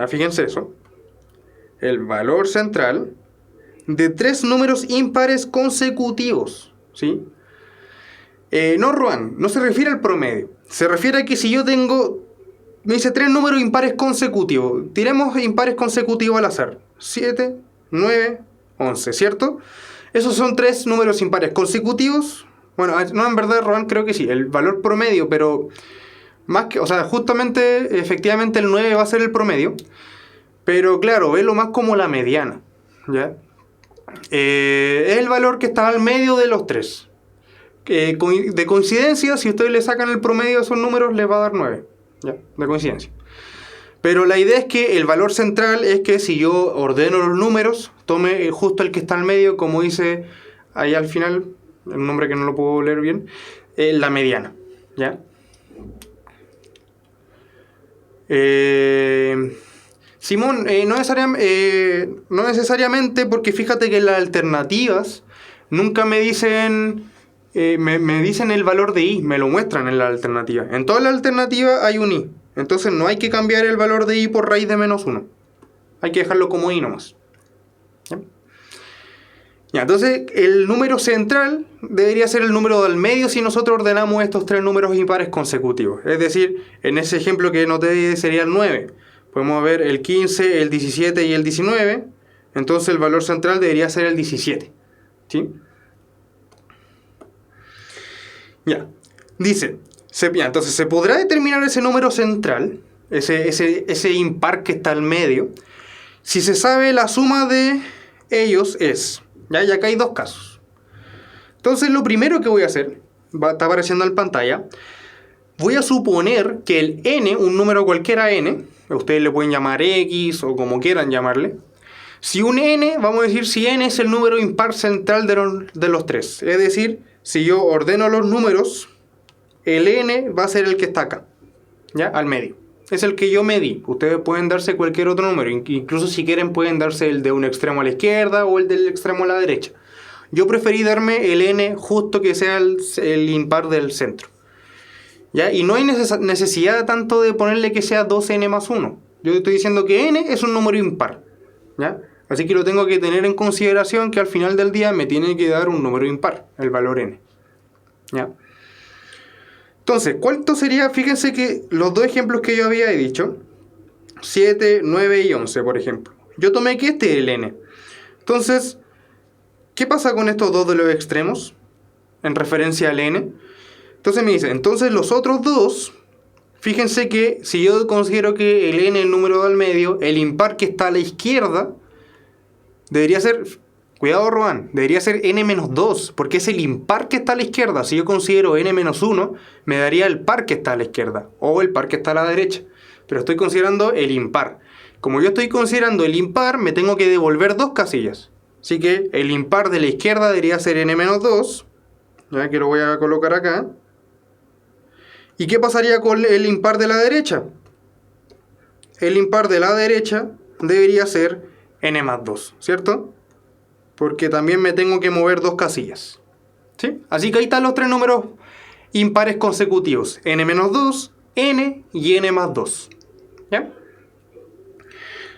S1: fíjense eso, el valor central de tres números impares consecutivos, ¿sí? No, Juan, no se refiere al promedio, se refiere a que si yo tengo, me dice tres números impares consecutivos, tiremos impares consecutivos al azar, 7, 9, 11, ¿cierto? Esos son tres números impares consecutivos. Bueno, no, en verdad, Rohan, creo que sí, el valor promedio, pero más que, o sea, justamente, efectivamente el 9 va a ser el promedio, pero claro, velo más como la mediana, ¿ya? Es el valor que está al medio de los tres. De coincidencia, si ustedes le sacan el promedio de esos números, les va a dar 9, ¿ya? De coincidencia. Pero la idea es que el valor central es que si yo ordeno los números, tome justo el que está al medio, como dice ahí al final, el nombre que no lo puedo leer bien, la mediana, ¿ya? Simón, no necesariamente, porque fíjate que en las alternativas nunca me dicen... me dicen el valor de i, me lo muestran en la alternativa. En toda la alternativa hay un i. Entonces no hay que cambiar el valor de i por raíz de menos 1. Hay que dejarlo como i nomás. ¿Ya? Ya, entonces el número central debería ser el número del medio si nosotros ordenamos estos tres números impares consecutivos. Es decir, en ese ejemplo que noté sería el 9. Podemos ver el 15, el 17 y el 19. Entonces el valor central debería ser el 17. ¿Sí? Ya. Dice... entonces se podrá determinar ese número central, ese impar que está al medio, si se sabe la suma de ellos es, ¿ya? Y acá hay dos casos. Entonces lo primero que voy a hacer, está apareciendo en pantalla, voy a suponer que el n, un número cualquiera n, ustedes le pueden llamar x o como quieran llamarle, si un n, vamos a decir si n es el número impar central de los tres, es decir, si yo ordeno los números, el n va a ser el que está acá, ¿ya? Al medio. Es el que yo medí. Ustedes pueden darse cualquier otro número. Incluso si quieren pueden darse el de un extremo a la izquierda o el del extremo a la derecha. Yo preferí darme el n justo que sea el impar del centro, ¿ya? Y no hay necesidad tanto de ponerle que sea 2n más 1. Yo estoy diciendo que n es un número impar, ¿ya? Así que lo tengo que tener en consideración que al final del día me tiene que dar un número impar, el valor n, ¿ya? Entonces, ¿cuánto sería? Fíjense que los dos ejemplos que yo había dicho, 7, 9 y 11, por ejemplo. Yo tomé que este es el n. Entonces, ¿qué pasa con estos dos de los extremos? En referencia al n. Entonces me dice, entonces los otros dos, fíjense que si yo considero que el n es el número del medio, el impar que está a la izquierda debería ser Cuidado, Roan, debería ser n-2, porque es el impar que está a la izquierda. Si yo considero n-1, me daría el par que está a la izquierda, o el par que está a la derecha. Pero estoy considerando el impar. Como yo estoy considerando el impar, me tengo que devolver 2 casillas. Así que el impar de la izquierda debería ser n-2, ya que lo voy a colocar acá. ¿Y qué pasaría con el impar de la derecha? El impar de la derecha debería ser n+2, ¿cierto? Porque también me tengo que mover 2 casillas. ¿Sí? Así que ahí están los 3 números impares consecutivos. n-2, n y n+2. ¿Ya?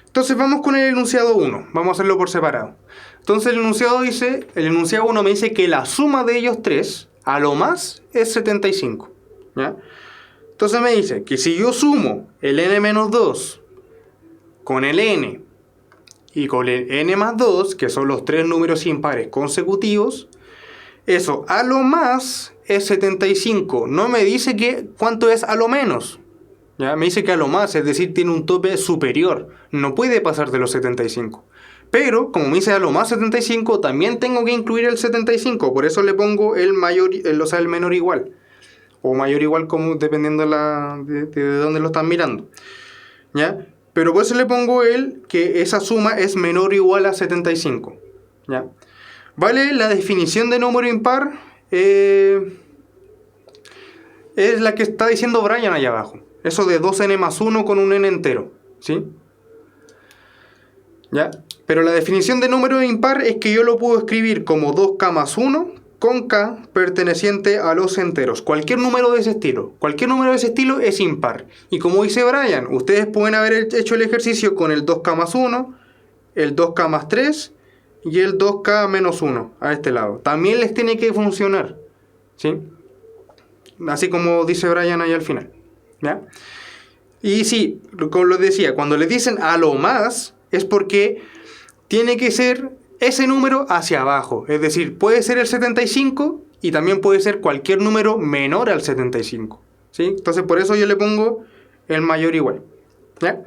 S1: Entonces vamos con el enunciado 1. Vamos a hacerlo por separado. Entonces el enunciado 1 me dice que la suma de ellos 3, a lo más, es 75. ¿Ya? Entonces me dice que si yo sumo el n-2 con el n y con el n+2, que son los 3 números impares consecutivos, eso a lo más es 75. No me dice cuánto es a lo menos. ¿Ya? Me dice que a lo más, es decir, tiene un tope superior. No puede pasar de los 75. Pero, como me dice a lo más 75, también tengo que incluir el 75. Por eso le pongo el menor igual. O mayor igual, como dependiendo de dónde lo están mirando. ¿Ya? Pero por eso le pongo que esa suma es menor o igual a 75. ¿Ya? Vale, la definición de número impar es la que está diciendo Brian allá abajo. Eso de 2n+1 con un n entero. ¿Sí? ¿Ya? Pero la definición de número impar es que yo lo puedo escribir como 2k más 1 con k perteneciente a los enteros. Cualquier número de ese estilo. Cualquier número de ese estilo es impar. Y como dice Brian, ustedes pueden haber hecho el ejercicio con el 2k más 1, el 2k más 3 y el 2k menos 1 a este lado. También les tiene que funcionar. ¿Sí? Así como dice Brian ahí al final. ¿Ya? Y sí, como lo decía, cuando les dicen a lo más, es porque tiene que ser ese número hacia abajo. Es decir, puede ser el 75 y también puede ser cualquier número menor al 75. ¿Sí? Entonces por eso yo le pongo el mayor igual. ¿Ya?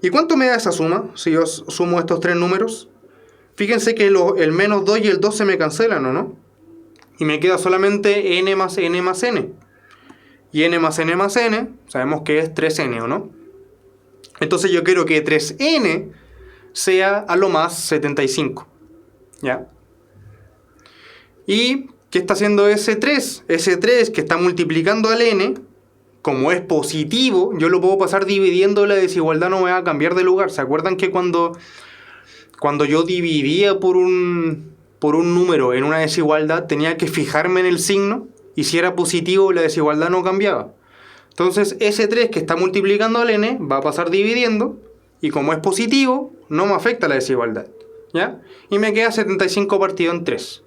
S1: ¿Y cuánto me da esa suma? Si yo sumo estos 3 números. Fíjense que el menos 2 y el 2 se me cancelan, ¿o no? Y me queda solamente n más n más n. Y n más n más n, sabemos que es 3n, ¿o no? Entonces yo quiero que 3n sea a lo más 75. ¿Ya? ¿Y qué está haciendo ese 3? Ese 3 que está multiplicando al n, como es positivo, yo lo puedo pasar dividiendo, la desigualdad no me va a cambiar de lugar. ¿Se acuerdan que cuando yo dividía por un número en una desigualdad, tenía que fijarme en el signo? Y si era positivo, la desigualdad no cambiaba. Entonces, ese 3 que está multiplicando al n va a pasar dividiendo. Y como es positivo, no me afecta la desigualdad. ¿Ya? Y me queda 75 partido en 3.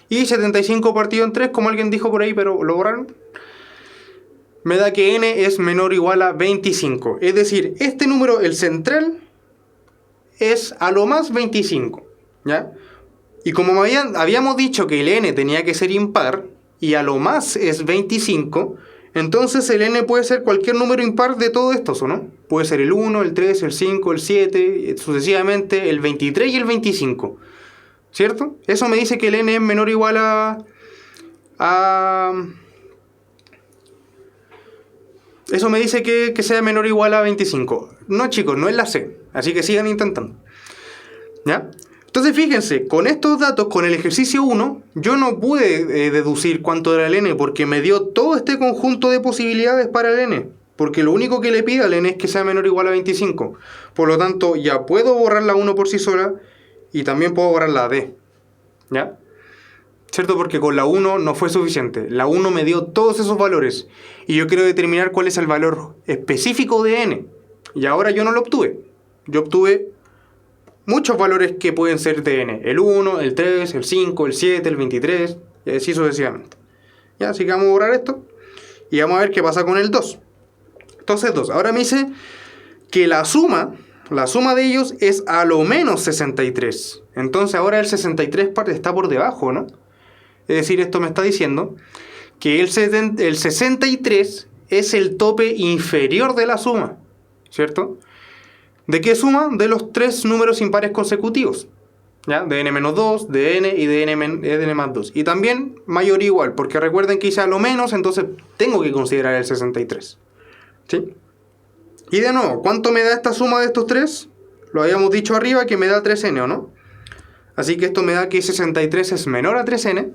S1: Y 75 partido en 3, como alguien dijo por ahí, pero lo borraron, me da que n es menor o igual a 25. Es decir, este número, el central, es a lo más 25. ¿Ya? Y como habíamos dicho que el n tenía que ser impar, y a lo más es 25, entonces el n puede ser cualquier número impar de todos estos, ¿o no? Puede ser el 1, el 3, el 5, el 7, sucesivamente el 23 y el 25. ¿Cierto? Eso me dice que el n es menor o igual Eso me dice que sea menor o igual a 25. No, chicos, no es la C. Así que sigan intentando. ¿Ya? Entonces fíjense, con estos datos, con el ejercicio 1, yo no pude deducir cuánto era el n, porque me dio todo este conjunto de posibilidades para el n. Porque lo único que le pide al n es que sea menor o igual a 25. Por lo tanto, ya puedo borrar la 1 por sí sola, y también puedo borrar la d. ¿Ya? ¿Cierto? Porque con la 1 no fue suficiente. La 1 me dio todos esos valores, y yo quiero determinar cuál es el valor específico de n. Y ahora yo no lo obtuve. Yo obtuve muchos valores que pueden ser de n. El 1, el 3, el 5, el 7, el 23, y así sucesivamente. ¿Ya? Así que vamos a borrar esto. Y vamos a ver qué pasa con el 2. Entonces 2. Ahora me dice que la suma de ellos es a lo menos 63. Entonces ahora el 63 está por debajo, ¿no? Es decir, esto me está diciendo que el 63 es el tope inferior de la suma. ¿Cierto? ¿De qué suma? De los 3 números impares consecutivos. ¿ya? De n menos 2, de n y de n más 2. Y también mayor o igual, porque recuerden que hice a lo menos, entonces tengo que considerar el 63. ¿Sí? Y de nuevo, ¿cuánto me da esta suma de estos tres? Lo habíamos dicho arriba que me da 3n, ¿o no? Así que esto me da que 63 es menor a 3n.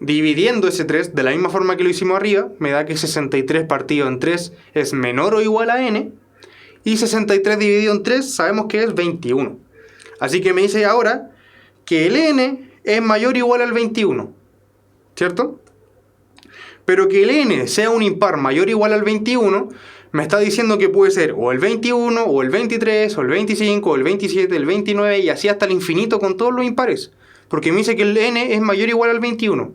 S1: Dividiendo ese 3 de la misma forma que lo hicimos arriba, me da que 63 partido en 3 es menor o igual a n. Y 63 dividido en 3 sabemos que es 21. Así que me dice ahora que el n es mayor o igual al 21. ¿Cierto? Pero que el n sea un impar mayor o igual al 21, me está diciendo que puede ser o el 21, o el 23, o el 25, o el 27, el 29, y así hasta el infinito con todos los impares. Porque me dice que el n es mayor o igual al 21.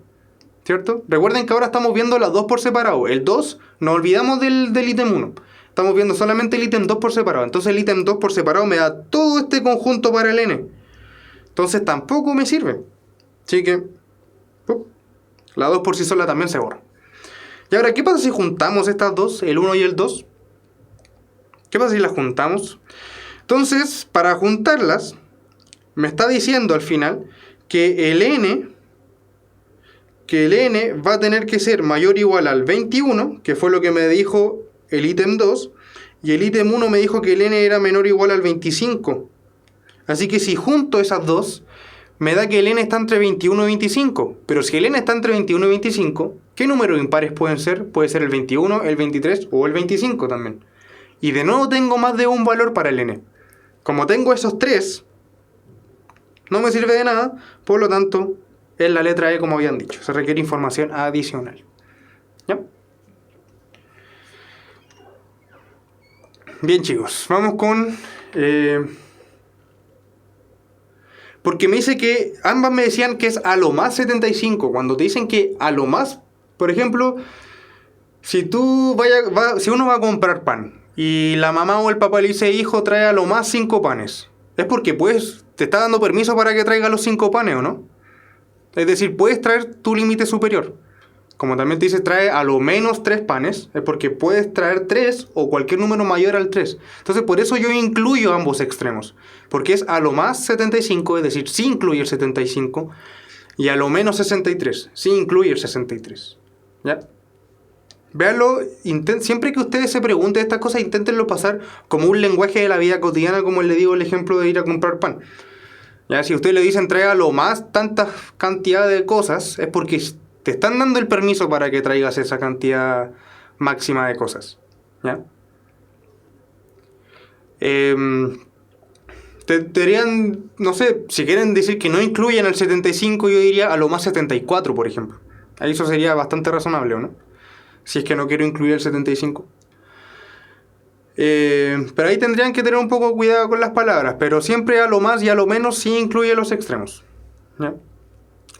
S1: ¿Cierto? Recuerden que ahora estamos viendo las dos por separado. El 2, nos olvidamos del ítem 1. Estamos viendo solamente el ítem 2 por separado. Entonces el ítem 2 por separado me da todo este conjunto para el n. Entonces tampoco me sirve. Así que la 2 por sí sola también se borra. Y ahora, ¿qué pasa si juntamos estas dos, el 1 y el 2? ¿Qué pasa si las juntamos? Entonces, para juntarlas, me está diciendo al final que el n va a tener que ser mayor o igual al 21, que fue lo que me dijo el ítem 2, y el ítem 1 me dijo que el n era menor o igual al 25. Así que si junto esas dos, me da que el n está entre 21 y 25. Pero si el n está entre 21 y 25, ¿qué números impares pueden ser? Puede ser el 21, el 23 o el 25 también. Y de nuevo tengo más de un valor para el n. Como tengo esos tres, no me sirve de nada, por lo tanto, es la letra E como habían dicho. Se requiere información adicional. ¿Ya? Bien, chicos, vamos con... porque me dice que ambas me decían que es a lo más 75. Cuando te dicen que a lo más, por ejemplo, si uno va a comprar pan y la mamá o el papá le dice, hijo, trae a lo más 5 panes, es porque pues te está dando permiso para que traiga los 5 panes, ¿o no? Es decir, puedes traer tu límite superior. Como también te dice, trae a lo menos 3 panes, es porque puedes traer 3 o cualquier número mayor al 3. Entonces, por eso yo incluyo ambos extremos. Porque es a lo más 75, es decir, sí incluye el 75, y a lo menos 63, sí incluye el 63. ¿Ya? Véanlo, siempre que ustedes se pregunten estas cosas, inténtenlo pasar como un lenguaje de la vida cotidiana, como le digo el ejemplo de ir a comprar pan. ¿Ya? Si ustedes le dicen, trae a lo más tanta cantidad de cosas, es porque te están dando el permiso para que traigas esa cantidad máxima de cosas. ¿Ya? Te dirían, no sé, si quieren decir que no incluyen el 75, yo diría a lo más 74, por ejemplo. Ahí eso sería bastante razonable, ¿o no? Si es que no quiero incluir el 75. Pero ahí tendrían que tener un poco de cuidado con las palabras. Pero siempre a lo más y a lo menos sí incluye los extremos. ¿Ya?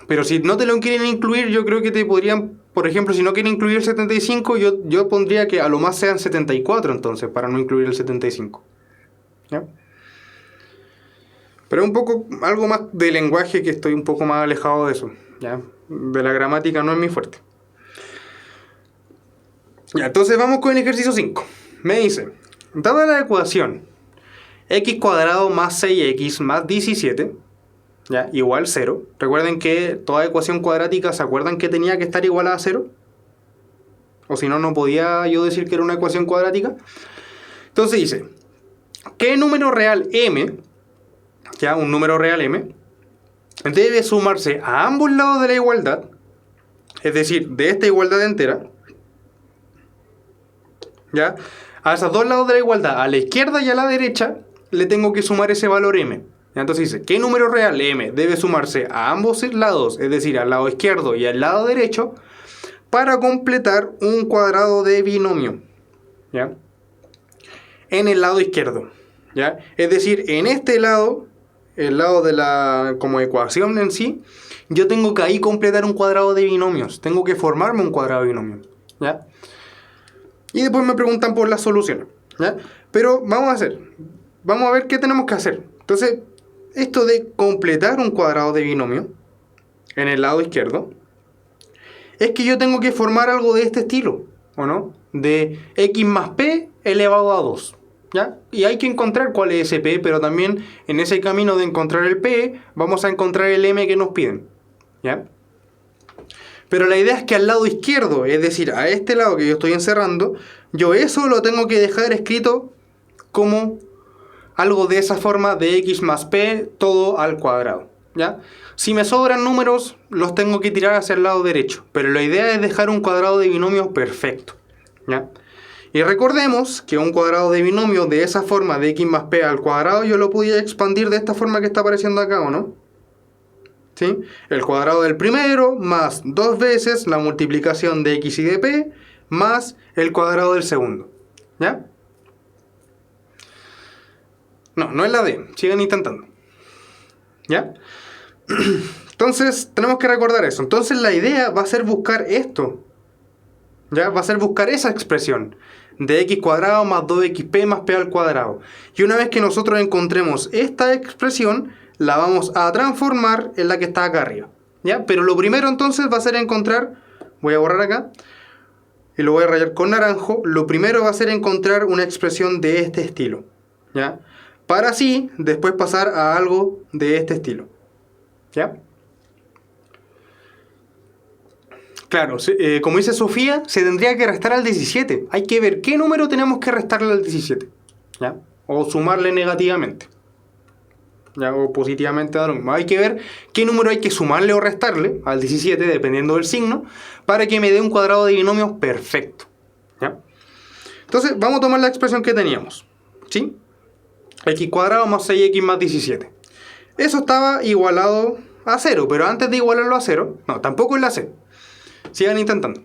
S1: Pero si no te lo quieren incluir, yo creo que te podrían, por ejemplo, si no quieren incluir el 75, yo pondría que a lo más sean 74 entonces, para no incluir el 75. ¿Ya? Pero es un poco algo más de lenguaje, que estoy un poco más alejado de eso. ¿Ya? De la gramática no es mi fuerte. Ya, entonces vamos con el ejercicio 5. Me dice, dada la ecuación x cuadrado más 6x más 17... ¿ya? Igual 0. Recuerden que toda ecuación cuadrática, ¿se acuerdan que tenía que estar igual a 0? O si no, no podía yo decir que era una ecuación cuadrática. Entonces dice, ¿qué número real m, ya un número real m, debe sumarse a ambos lados de la igualdad? Es decir, de esta igualdad entera, ¿ya? A esos dos lados de la igualdad, a la izquierda y a la derecha, le tengo que sumar ese valor m. Entonces dice, ¿qué número real m debe sumarse a ambos lados, es decir, al lado izquierdo y al lado derecho, para completar un cuadrado de binomio? ¿Ya? En el lado izquierdo, ¿ya? Es decir, en este lado, el lado de la como ecuación en sí, yo tengo que ahí completar un cuadrado de binomios, tengo que formarme un cuadrado de binomios, ¿ya? Y después me preguntan por las soluciones, ¿ya? Pero vamos a ver qué tenemos que hacer. Entonces, esto de completar un cuadrado de binomio en el lado izquierdo es que yo tengo que formar algo de este estilo, ¿o no? De x más p elevado a 2. ¿ya? Y hay que encontrar cuál es ese P, pero también en ese camino de encontrar el P, vamos a encontrar el M que nos piden, ¿ya? Pero la idea es que al lado izquierdo, es decir, a este lado que yo estoy encerrando, yo eso lo tengo que dejar escrito como algo de esa forma de x más p todo al cuadrado, ¿ya? Si me sobran números, los tengo que tirar hacia el lado derecho, pero la idea es dejar un cuadrado de binomio perfecto, ¿ya? Y recordemos que un cuadrado de binomio de esa forma de x más p al cuadrado yo lo podía expandir de esta forma que está apareciendo acá, ¿o no? ¿Sí? El cuadrado del primero más dos veces la multiplicación de x y de p más el cuadrado del segundo, ¿ya? No, no es la D, sigan intentando, ¿ya? Entonces tenemos que recordar eso. Entonces la idea va a ser buscar esto, ¿ya? Va a ser buscar esa expresión de x cuadrado más 2xp más p al cuadrado. Y una vez que nosotros encontremos esta expresión, la vamos a transformar en la que está acá arriba, ¿ya? Pero lo primero entonces va a ser encontrar, voy a borrar acá y lo voy a rayar con naranjo. Lo primero va a ser encontrar una expresión de este estilo, ¿ya? Para así después pasar a algo de este estilo, ¿ya? Claro, como dice Sofía, se tendría que restar al 17. Hay que ver qué número tenemos que restarle al 17, ¿ya? O sumarle negativamente, ¿ya? O positivamente da lo mismo. Hay que ver qué número hay que sumarle o restarle al 17, dependiendo del signo, para que me dé un cuadrado de binomios perfecto, ¿ya? Entonces, vamos a tomar la expresión que teníamos, ¿sí? X cuadrado más 6x más 17. Eso estaba igualado a 0, pero antes de igualarlo a 0, no, tampoco es la C. Sigan intentando,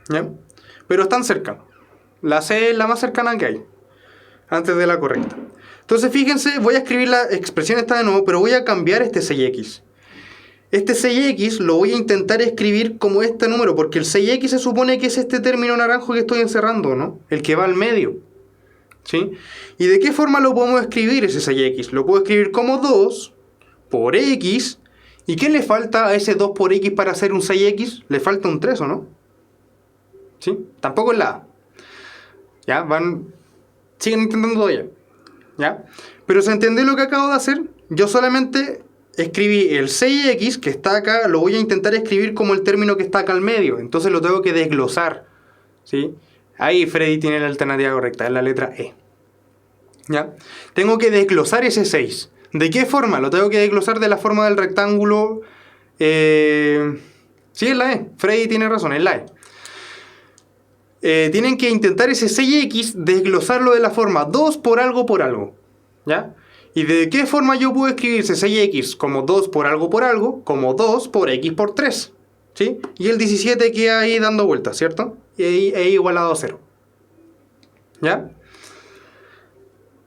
S1: ¿ya? Pero están cerca. La C es la más cercana que hay, antes de la correcta. Entonces fíjense, voy a escribir la expresión esta de nuevo, pero voy a cambiar este 6x. Este 6x lo voy a intentar escribir como este número, porque el 6x se supone que es este término naranjo que estoy encerrando, ¿no? El que va al medio, ¿sí? ¿Y de qué forma lo podemos escribir ese 6x? Lo puedo escribir como 2 por x. ¿Y qué le falta a ese 2 por x para hacer un 6x? Le falta un 3, ¿o no? ¿Sí? Tampoco es la A. ¿Ya? Siguen intentando todavía, ¿ya? Pero ¿se entendió lo que acabo de hacer? Yo solamente escribí el 6x que está acá, lo voy a intentar escribir como el término que está acá al medio. Entonces lo tengo que desglosar, ¿sí? Ahí Freddy tiene la alternativa correcta, es la letra E, ¿ya? Tengo que desglosar ese 6. ¿De qué forma? Lo tengo que desglosar de la forma del rectángulo. Sí, es la E. Freddy tiene razón, es la E. Tienen que intentar ese 6x desglosarlo de la forma 2 por algo, ¿ya? ¿Y de qué forma yo puedo escribir ese 6x como 2 por algo, como 2 por x por 3, ¿sí? Y el 17 queda ahí dando vueltas, ¿cierto? Y ahí es igualado a 0, ¿ya?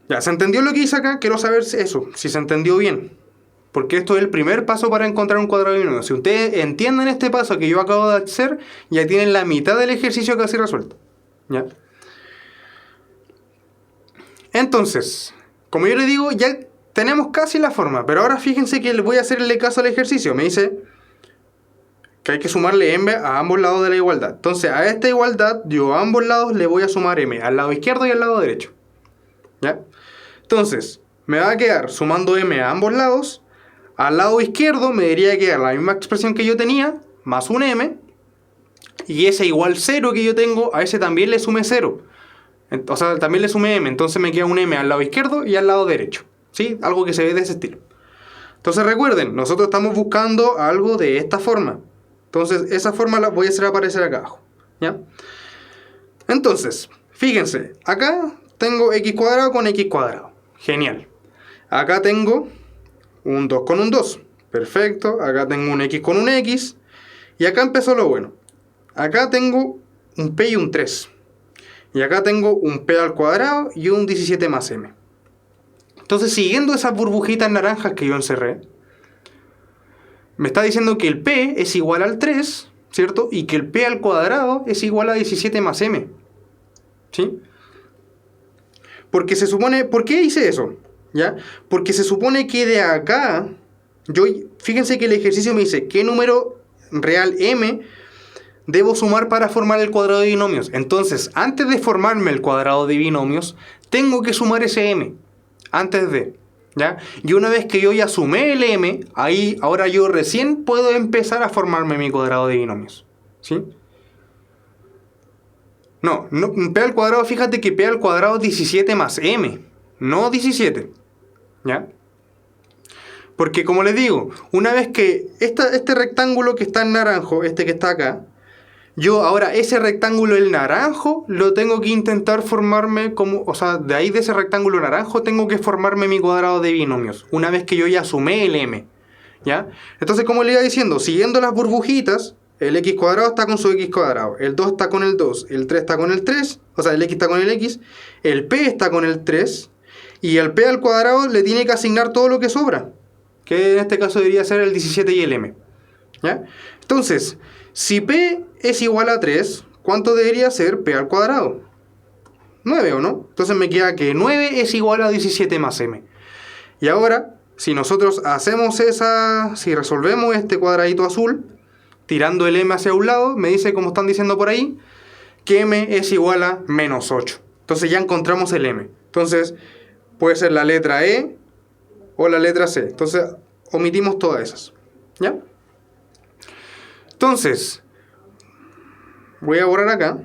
S1: Ya, ¿se entendió lo que hice acá? Quiero saber eso, si se entendió bien. Porque esto es el primer paso para encontrar un cuadrado de binomio. Si ustedes entienden este paso que yo acabo de hacer, ya tienen la mitad del ejercicio casi resuelto, ¿ya? Entonces, como yo les digo, ya tenemos casi la forma. Pero ahora fíjense que voy a hacerle caso al ejercicio. Me dice que hay que sumarle m a ambos lados de la igualdad. Entonces, a esta igualdad, yo a ambos lados le voy a sumar m. Al lado izquierdo y al lado derecho, ¿ya? Entonces, me va a quedar sumando m a ambos lados. Al lado izquierdo me debería quedar la misma expresión que yo tenía, más un m. Y ese igual 0 que yo tengo, a ese también le sumé 0. O sea, también le sumé m. Entonces me queda un m al lado izquierdo y al lado derecho, ¿sí? Algo que se ve de ese estilo. Entonces recuerden, nosotros estamos buscando algo de esta forma. Entonces esa forma la voy a hacer aparecer acá abajo, ¿ya? Entonces, fíjense, acá tengo x cuadrado con x cuadrado. Genial. Acá tengo un 2 con un 2. Perfecto. Acá tengo un x con un x. Y acá empezó lo bueno. Acá tengo un p y un 3. Y acá tengo un p al cuadrado y un 17 más m. Entonces, siguiendo esas burbujitas naranjas que yo encerré, me está diciendo que el p es igual al 3, ¿cierto? Y que el p al cuadrado es igual a 17 más m, ¿sí? Porque se supone... ¿Por qué hice eso? ¿Ya? Porque se supone que de acá... Fíjense que el ejercicio me dice qué número real m debo sumar para formar el cuadrado de binomios. Entonces, antes de formarme el cuadrado de binomios, tengo que sumar ese m. Antes de, ¿ya? Y una vez que yo ya sumé el m, ahí, ahora yo recién puedo empezar a formarme mi cuadrado de binomios. ¿Sí? No, p al cuadrado, fíjate que p al cuadrado es 17 más m, no 17. ¿Ya? Porque como les digo, una vez que este rectángulo que está en naranjo, este que está acá, yo ahora ese rectángulo, el naranjo, lo tengo que intentar formarme como... O sea, de ahí de ese rectángulo naranjo tengo que formarme mi cuadrado de binomios, una vez que yo ya sumé el m. ¿Ya? Entonces, como le iba diciendo, siguiendo las burbujitas, el x cuadrado está con su x cuadrado, el 2 está con el 2, el 3 está con el 3, o sea, el x está con el x, el p está con el 3, y al p al cuadrado le tiene que asignar todo lo que sobra, que en este caso debería ser el 17 y el m. ¿Ya? Entonces, si p es igual a 3, ¿cuánto debería ser p al cuadrado? 9, ¿o no? Entonces me queda que 9 es igual a 17 más m. Y ahora, si nosotros hacemos si resolvemos este cuadradito azul, tirando el m hacia un lado, me dice, como están diciendo por ahí, que m es igual a menos 8. Entonces ya encontramos el m. Entonces, puede ser la letra E o la letra C. Entonces, omitimos todas esas. ¿Ya? Entonces, voy a borrar acá.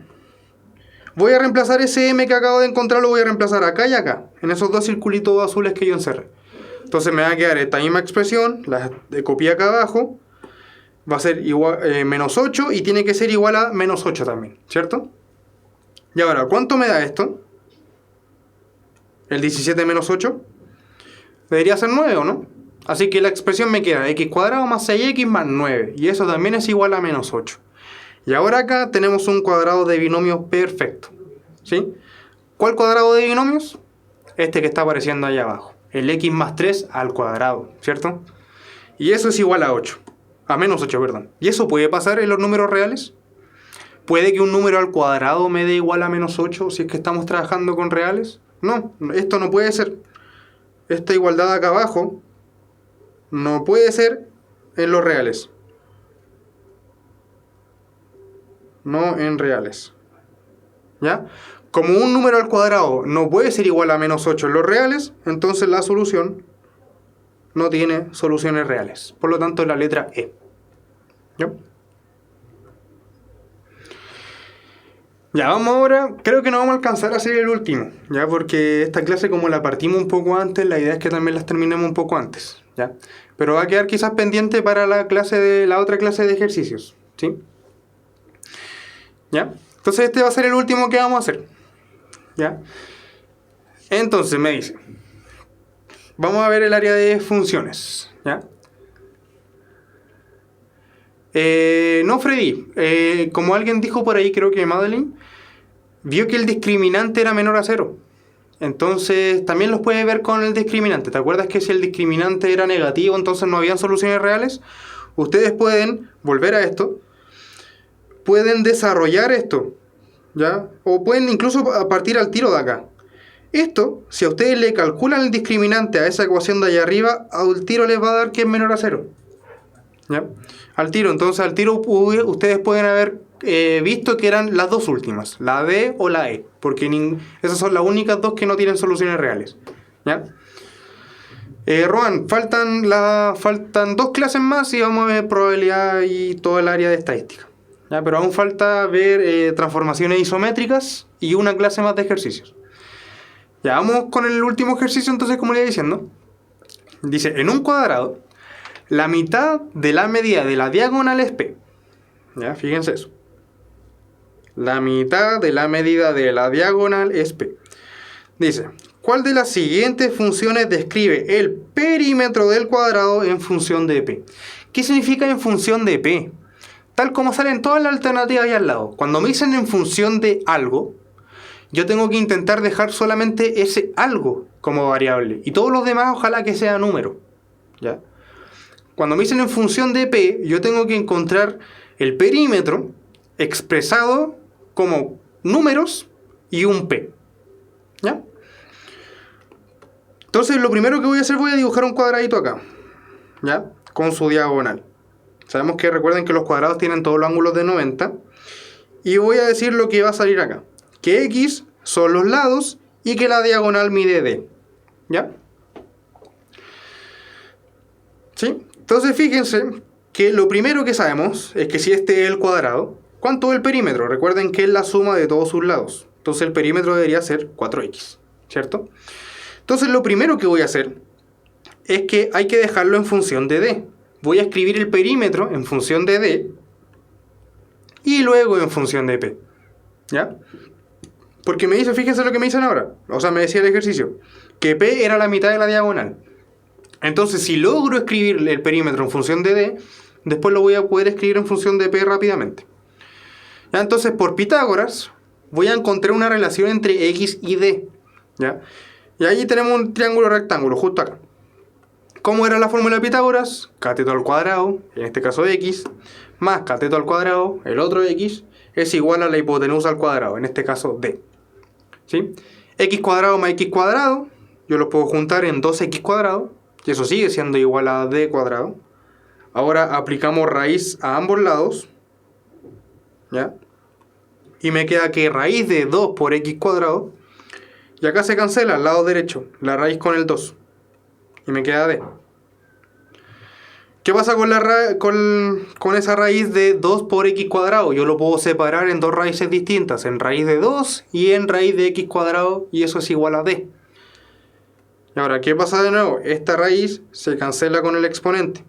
S1: Voy a reemplazar ese m que acabo de encontrar, lo voy a reemplazar acá y acá, en esos dos circulitos azules que yo encerré. Entonces me va a quedar esta misma expresión, la copié acá abajo, va a ser igual menos 8 y tiene que ser igual a menos 8 también, ¿cierto? Y ahora, ¿cuánto me da esto? El 17 menos 8. Debería ser 9, ¿o no? Así que la expresión me queda x cuadrado más 6x más 9. Y eso también es igual a menos 8. Y ahora acá tenemos un cuadrado de binomios perfecto. ¿Sí? ¿Cuál cuadrado de binomios? Este que está apareciendo ahí abajo. El x más 3 al cuadrado, ¿cierto? Y eso es igual a 8. A menos 8, perdón. ¿Y eso puede pasar en los números reales? ¿Puede que un número al cuadrado me dé igual a menos 8 si es que estamos trabajando con reales? No, esto no puede ser. Esta igualdad acá abajo no puede ser en los reales. No en reales. ¿Ya? Como un número al cuadrado no puede ser igual a menos 8 en los reales, entonces la solución no tiene soluciones reales. Por lo tanto, la letra E. ¿Ya? Ya, vamos ahora, creo que no vamos a alcanzar a hacer el último, ya, porque esta clase como la partimos un poco antes, la idea es que también las terminemos un poco antes, ya, pero va a quedar quizás pendiente para la otra clase de ejercicios, ¿sí? ¿Ya? Entonces este va a ser el último que vamos a hacer, ¿ya? Entonces me dice, vamos a ver el área de funciones, ¿ya? No, Freddy, como alguien dijo por ahí, creo que Madeline, vio que el discriminante era menor a 0. Entonces también los puedes ver con el discriminante. ¿Te acuerdas que si el discriminante era negativo, entonces no habían soluciones reales? Ustedes pueden volver a esto, pueden desarrollar esto, ¿ya? O pueden incluso partir al tiro de acá. Esto, si a ustedes le calculan el discriminante a esa ecuación de allá arriba, al tiro les va a dar que es menor a 0. ¿Ya? Al tiro, entonces al tiro ustedes pueden haber visto que eran las dos últimas, la D o la E, porque esas son las únicas dos que no tienen soluciones reales. ¿Ya? Roan, faltan 2 clases más y vamos a ver probabilidad y todo el área de estadística. ¿Ya? Pero aún falta ver transformaciones isométricas y una clase más de ejercicios. Ya, vamos con el último ejercicio entonces, como le iba diciendo. Dice, en un cuadrado, la mitad de la medida de la diagonal es P. Ya, fíjense eso. La mitad de la medida de la diagonal es P. Dice, ¿cuál de las siguientes funciones describe el perímetro del cuadrado en función de P? ¿Qué significa en función de P? Tal como salen todas las alternativas ahí al lado. Cuando me dicen en función de algo, yo tengo que intentar dejar solamente ese algo como variable. Y todos los demás ojalá que sea número. ¿Ya? Cuando me dicen en función de P, yo tengo que encontrar el perímetro expresado como números y un P. ¿Ya? Entonces lo primero que voy a hacer, voy a dibujar un cuadradito acá. ¿Ya? Con su diagonal. Sabemos que recuerden que los cuadrados tienen todos los ángulos de 90. Y voy a decir lo que va a salir acá. Que X son los lados y que la diagonal mide D. ¿Ya? ¿Sí? Entonces fíjense que lo primero que sabemos es que si este es el cuadrado, ¿cuánto es el perímetro? Recuerden que es la suma de todos sus lados. Entonces el perímetro debería ser 4X, ¿cierto? Entonces lo primero que voy a hacer es que hay que dejarlo en función de D. Voy a escribir el perímetro en función de D y luego en función de P. ¿Ya? Porque me dice, fíjense lo que me dicen ahora. O sea, me decía el ejercicio, que P era la mitad de la diagonal. Entonces, si logro escribir el perímetro en función de D, después lo voy a poder escribir en función de P rápidamente. ¿Ya? Entonces, por Pitágoras, voy a encontrar una relación entre X y D. ¿Ya? Y ahí tenemos un triángulo rectángulo, justo acá. ¿Cómo era la fórmula de Pitágoras? Cateto al cuadrado, en este caso X, más cateto al cuadrado, el otro X, es igual a la hipotenusa al cuadrado, en este caso D. ¿Sí? X cuadrado más X cuadrado, yo lo puedo juntar en 2X cuadrado, y eso sigue siendo igual a D cuadrado. Ahora aplicamos raíz a ambos lados, ¿ya? Y me queda que raíz de 2 por X cuadrado, y acá se cancela al lado derecho, la raíz con el 2. Y me queda D. ¿Qué pasa con esa raíz de 2 por X cuadrado? Yo lo puedo separar en dos raíces distintas, en raíz de 2 y en raíz de X cuadrado, y eso es igual a D. Y ahora, ¿qué pasa de nuevo? Esta raíz se cancela con el exponente.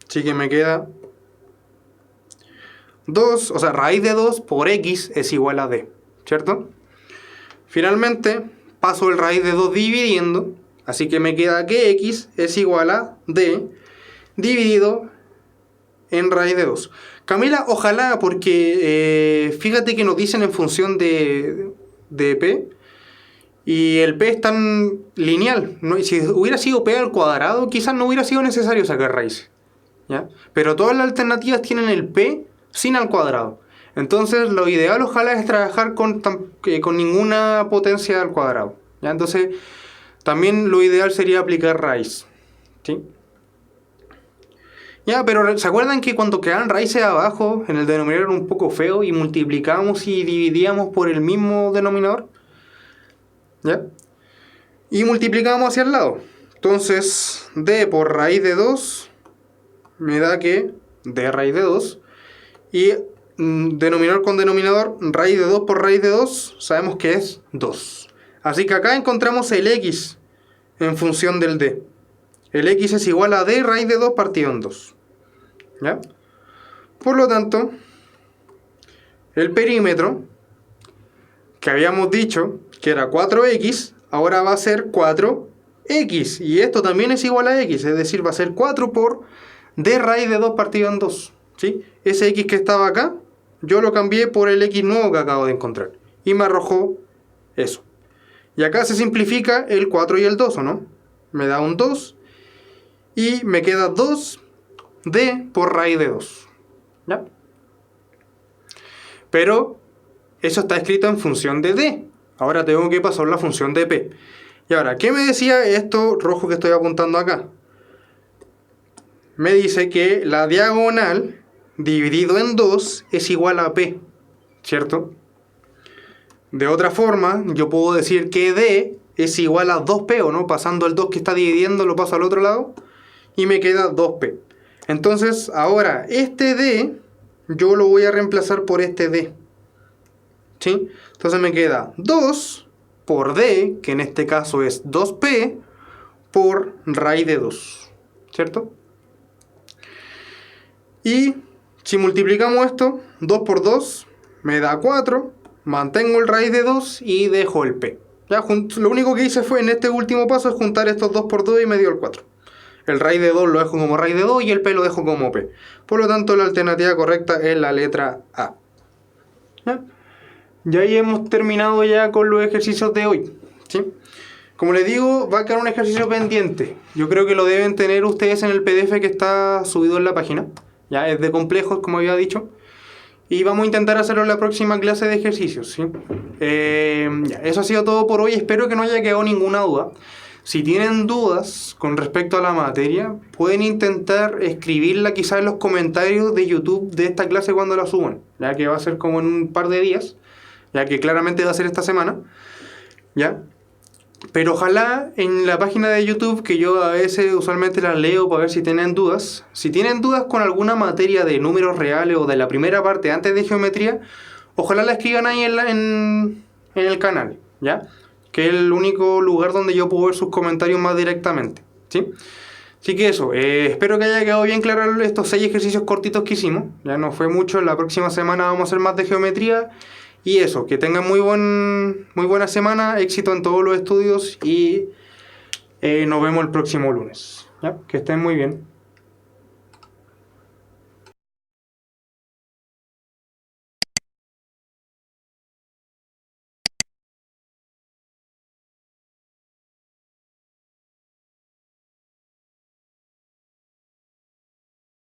S1: Así que me queda 2, o sea, raíz de 2 por X es igual a D, ¿cierto? Finalmente, paso el raíz de 2 dividiendo. Así que me queda que X es igual a D dividido en raíz de 2. Camila, ojalá, porque fíjate que nos dicen en función de P, y el P es tan lineal, ¿no? Y si hubiera sido P al cuadrado, quizás no hubiera sido necesario sacar raíz, ¿ya? Pero todas las alternativas tienen el P sin al cuadrado. Entonces lo ideal ojalá es trabajar con ninguna potencia al cuadrado, ¿ya? Entonces también lo ideal sería aplicar raíz, ¿sí? Ya, pero ¿se acuerdan que cuando quedaban raíces abajo, en el denominador era un poco feo y multiplicábamos y dividíamos por el mismo denominador? ¿Ya? Y multiplicábamos hacia el lado. Entonces, D por raíz de 2 me da que D raíz de 2. Y denominador con denominador, raíz de 2 por raíz de 2, sabemos que es 2. Así que acá encontramos el X en función del D. El X es igual a D raíz de 2 partido en 2. ¿Ya? Por lo tanto, el perímetro, que habíamos dicho que era 4X, ahora va a ser 4X. Y esto también es igual a X, es decir, va a ser 4 por D raíz de 2 partido en 2. ¿Sí? Ese X que estaba acá, yo lo cambié por el X nuevo que acabo de encontrar. Y me arrojó eso. Y acá se simplifica el 4 y el 2, ¿o no? Me da un 2 y me queda 2D por raíz de 2. ¿Ya? Pero eso está escrito en función de D. Ahora tengo que pasar la función de P. Y ahora, ¿qué me decía esto rojo que estoy apuntando acá? Me dice que la diagonal dividido en 2 es igual a P, ¿cierto? De otra forma, yo puedo decir que D es igual a 2P, ¿o no? Pasando el 2 que está dividiendo, lo paso al otro lado y me queda 2P. Entonces, ahora, este D, yo lo voy a reemplazar por este D. ¿Sí? Entonces me queda 2 por D, que en este caso es 2P, por raíz de 2, ¿cierto? Y si multiplicamos esto, 2 por 2 me da 4, mantengo el raíz de 2 y dejo el P. Ya, lo único que hice fue en este último paso es juntar estos 2 por 2 y me dio el 4. El raíz de 2 lo dejo como raíz de 2 y el P lo dejo como P. Por lo tanto, la alternativa correcta es la letra A. ¿Ya? Y ahí hemos terminado ya con los ejercicios de hoy, ¿sí? Como les digo, va a quedar un ejercicio pendiente. Yo creo que lo deben tener ustedes en el PDF que está subido en la página. Ya es de complejos, como había dicho. Y vamos a intentar hacerlo en la próxima clase de ejercicios, ¿sí? Eso ha sido todo por hoy. Espero que no haya quedado ninguna duda. Si tienen dudas con respecto a la materia, pueden intentar escribirla quizás en los comentarios de YouTube de esta clase cuando la suban, ya que va a ser como en un par de días, ya que claramente va a ser esta semana, ¿ya? Pero ojalá en la página de YouTube, que yo a veces usualmente la leo para ver si tienen dudas, si tienen dudas con alguna materia de números reales o de la primera parte antes de geometría, ojalá la escriban ahí en el canal, ¿ya? Que es el único lugar donde yo puedo ver sus comentarios más directamente, ¿sí? Así que eso, espero que haya quedado bien claro estos 6 ejercicios cortitos que hicimos. Ya no fue mucho, la próxima semana vamos a hacer más de geometría. Y eso, que tengan muy buena semana, éxito en todos los estudios y nos vemos el próximo lunes. ¿Ya? Que estén muy bien.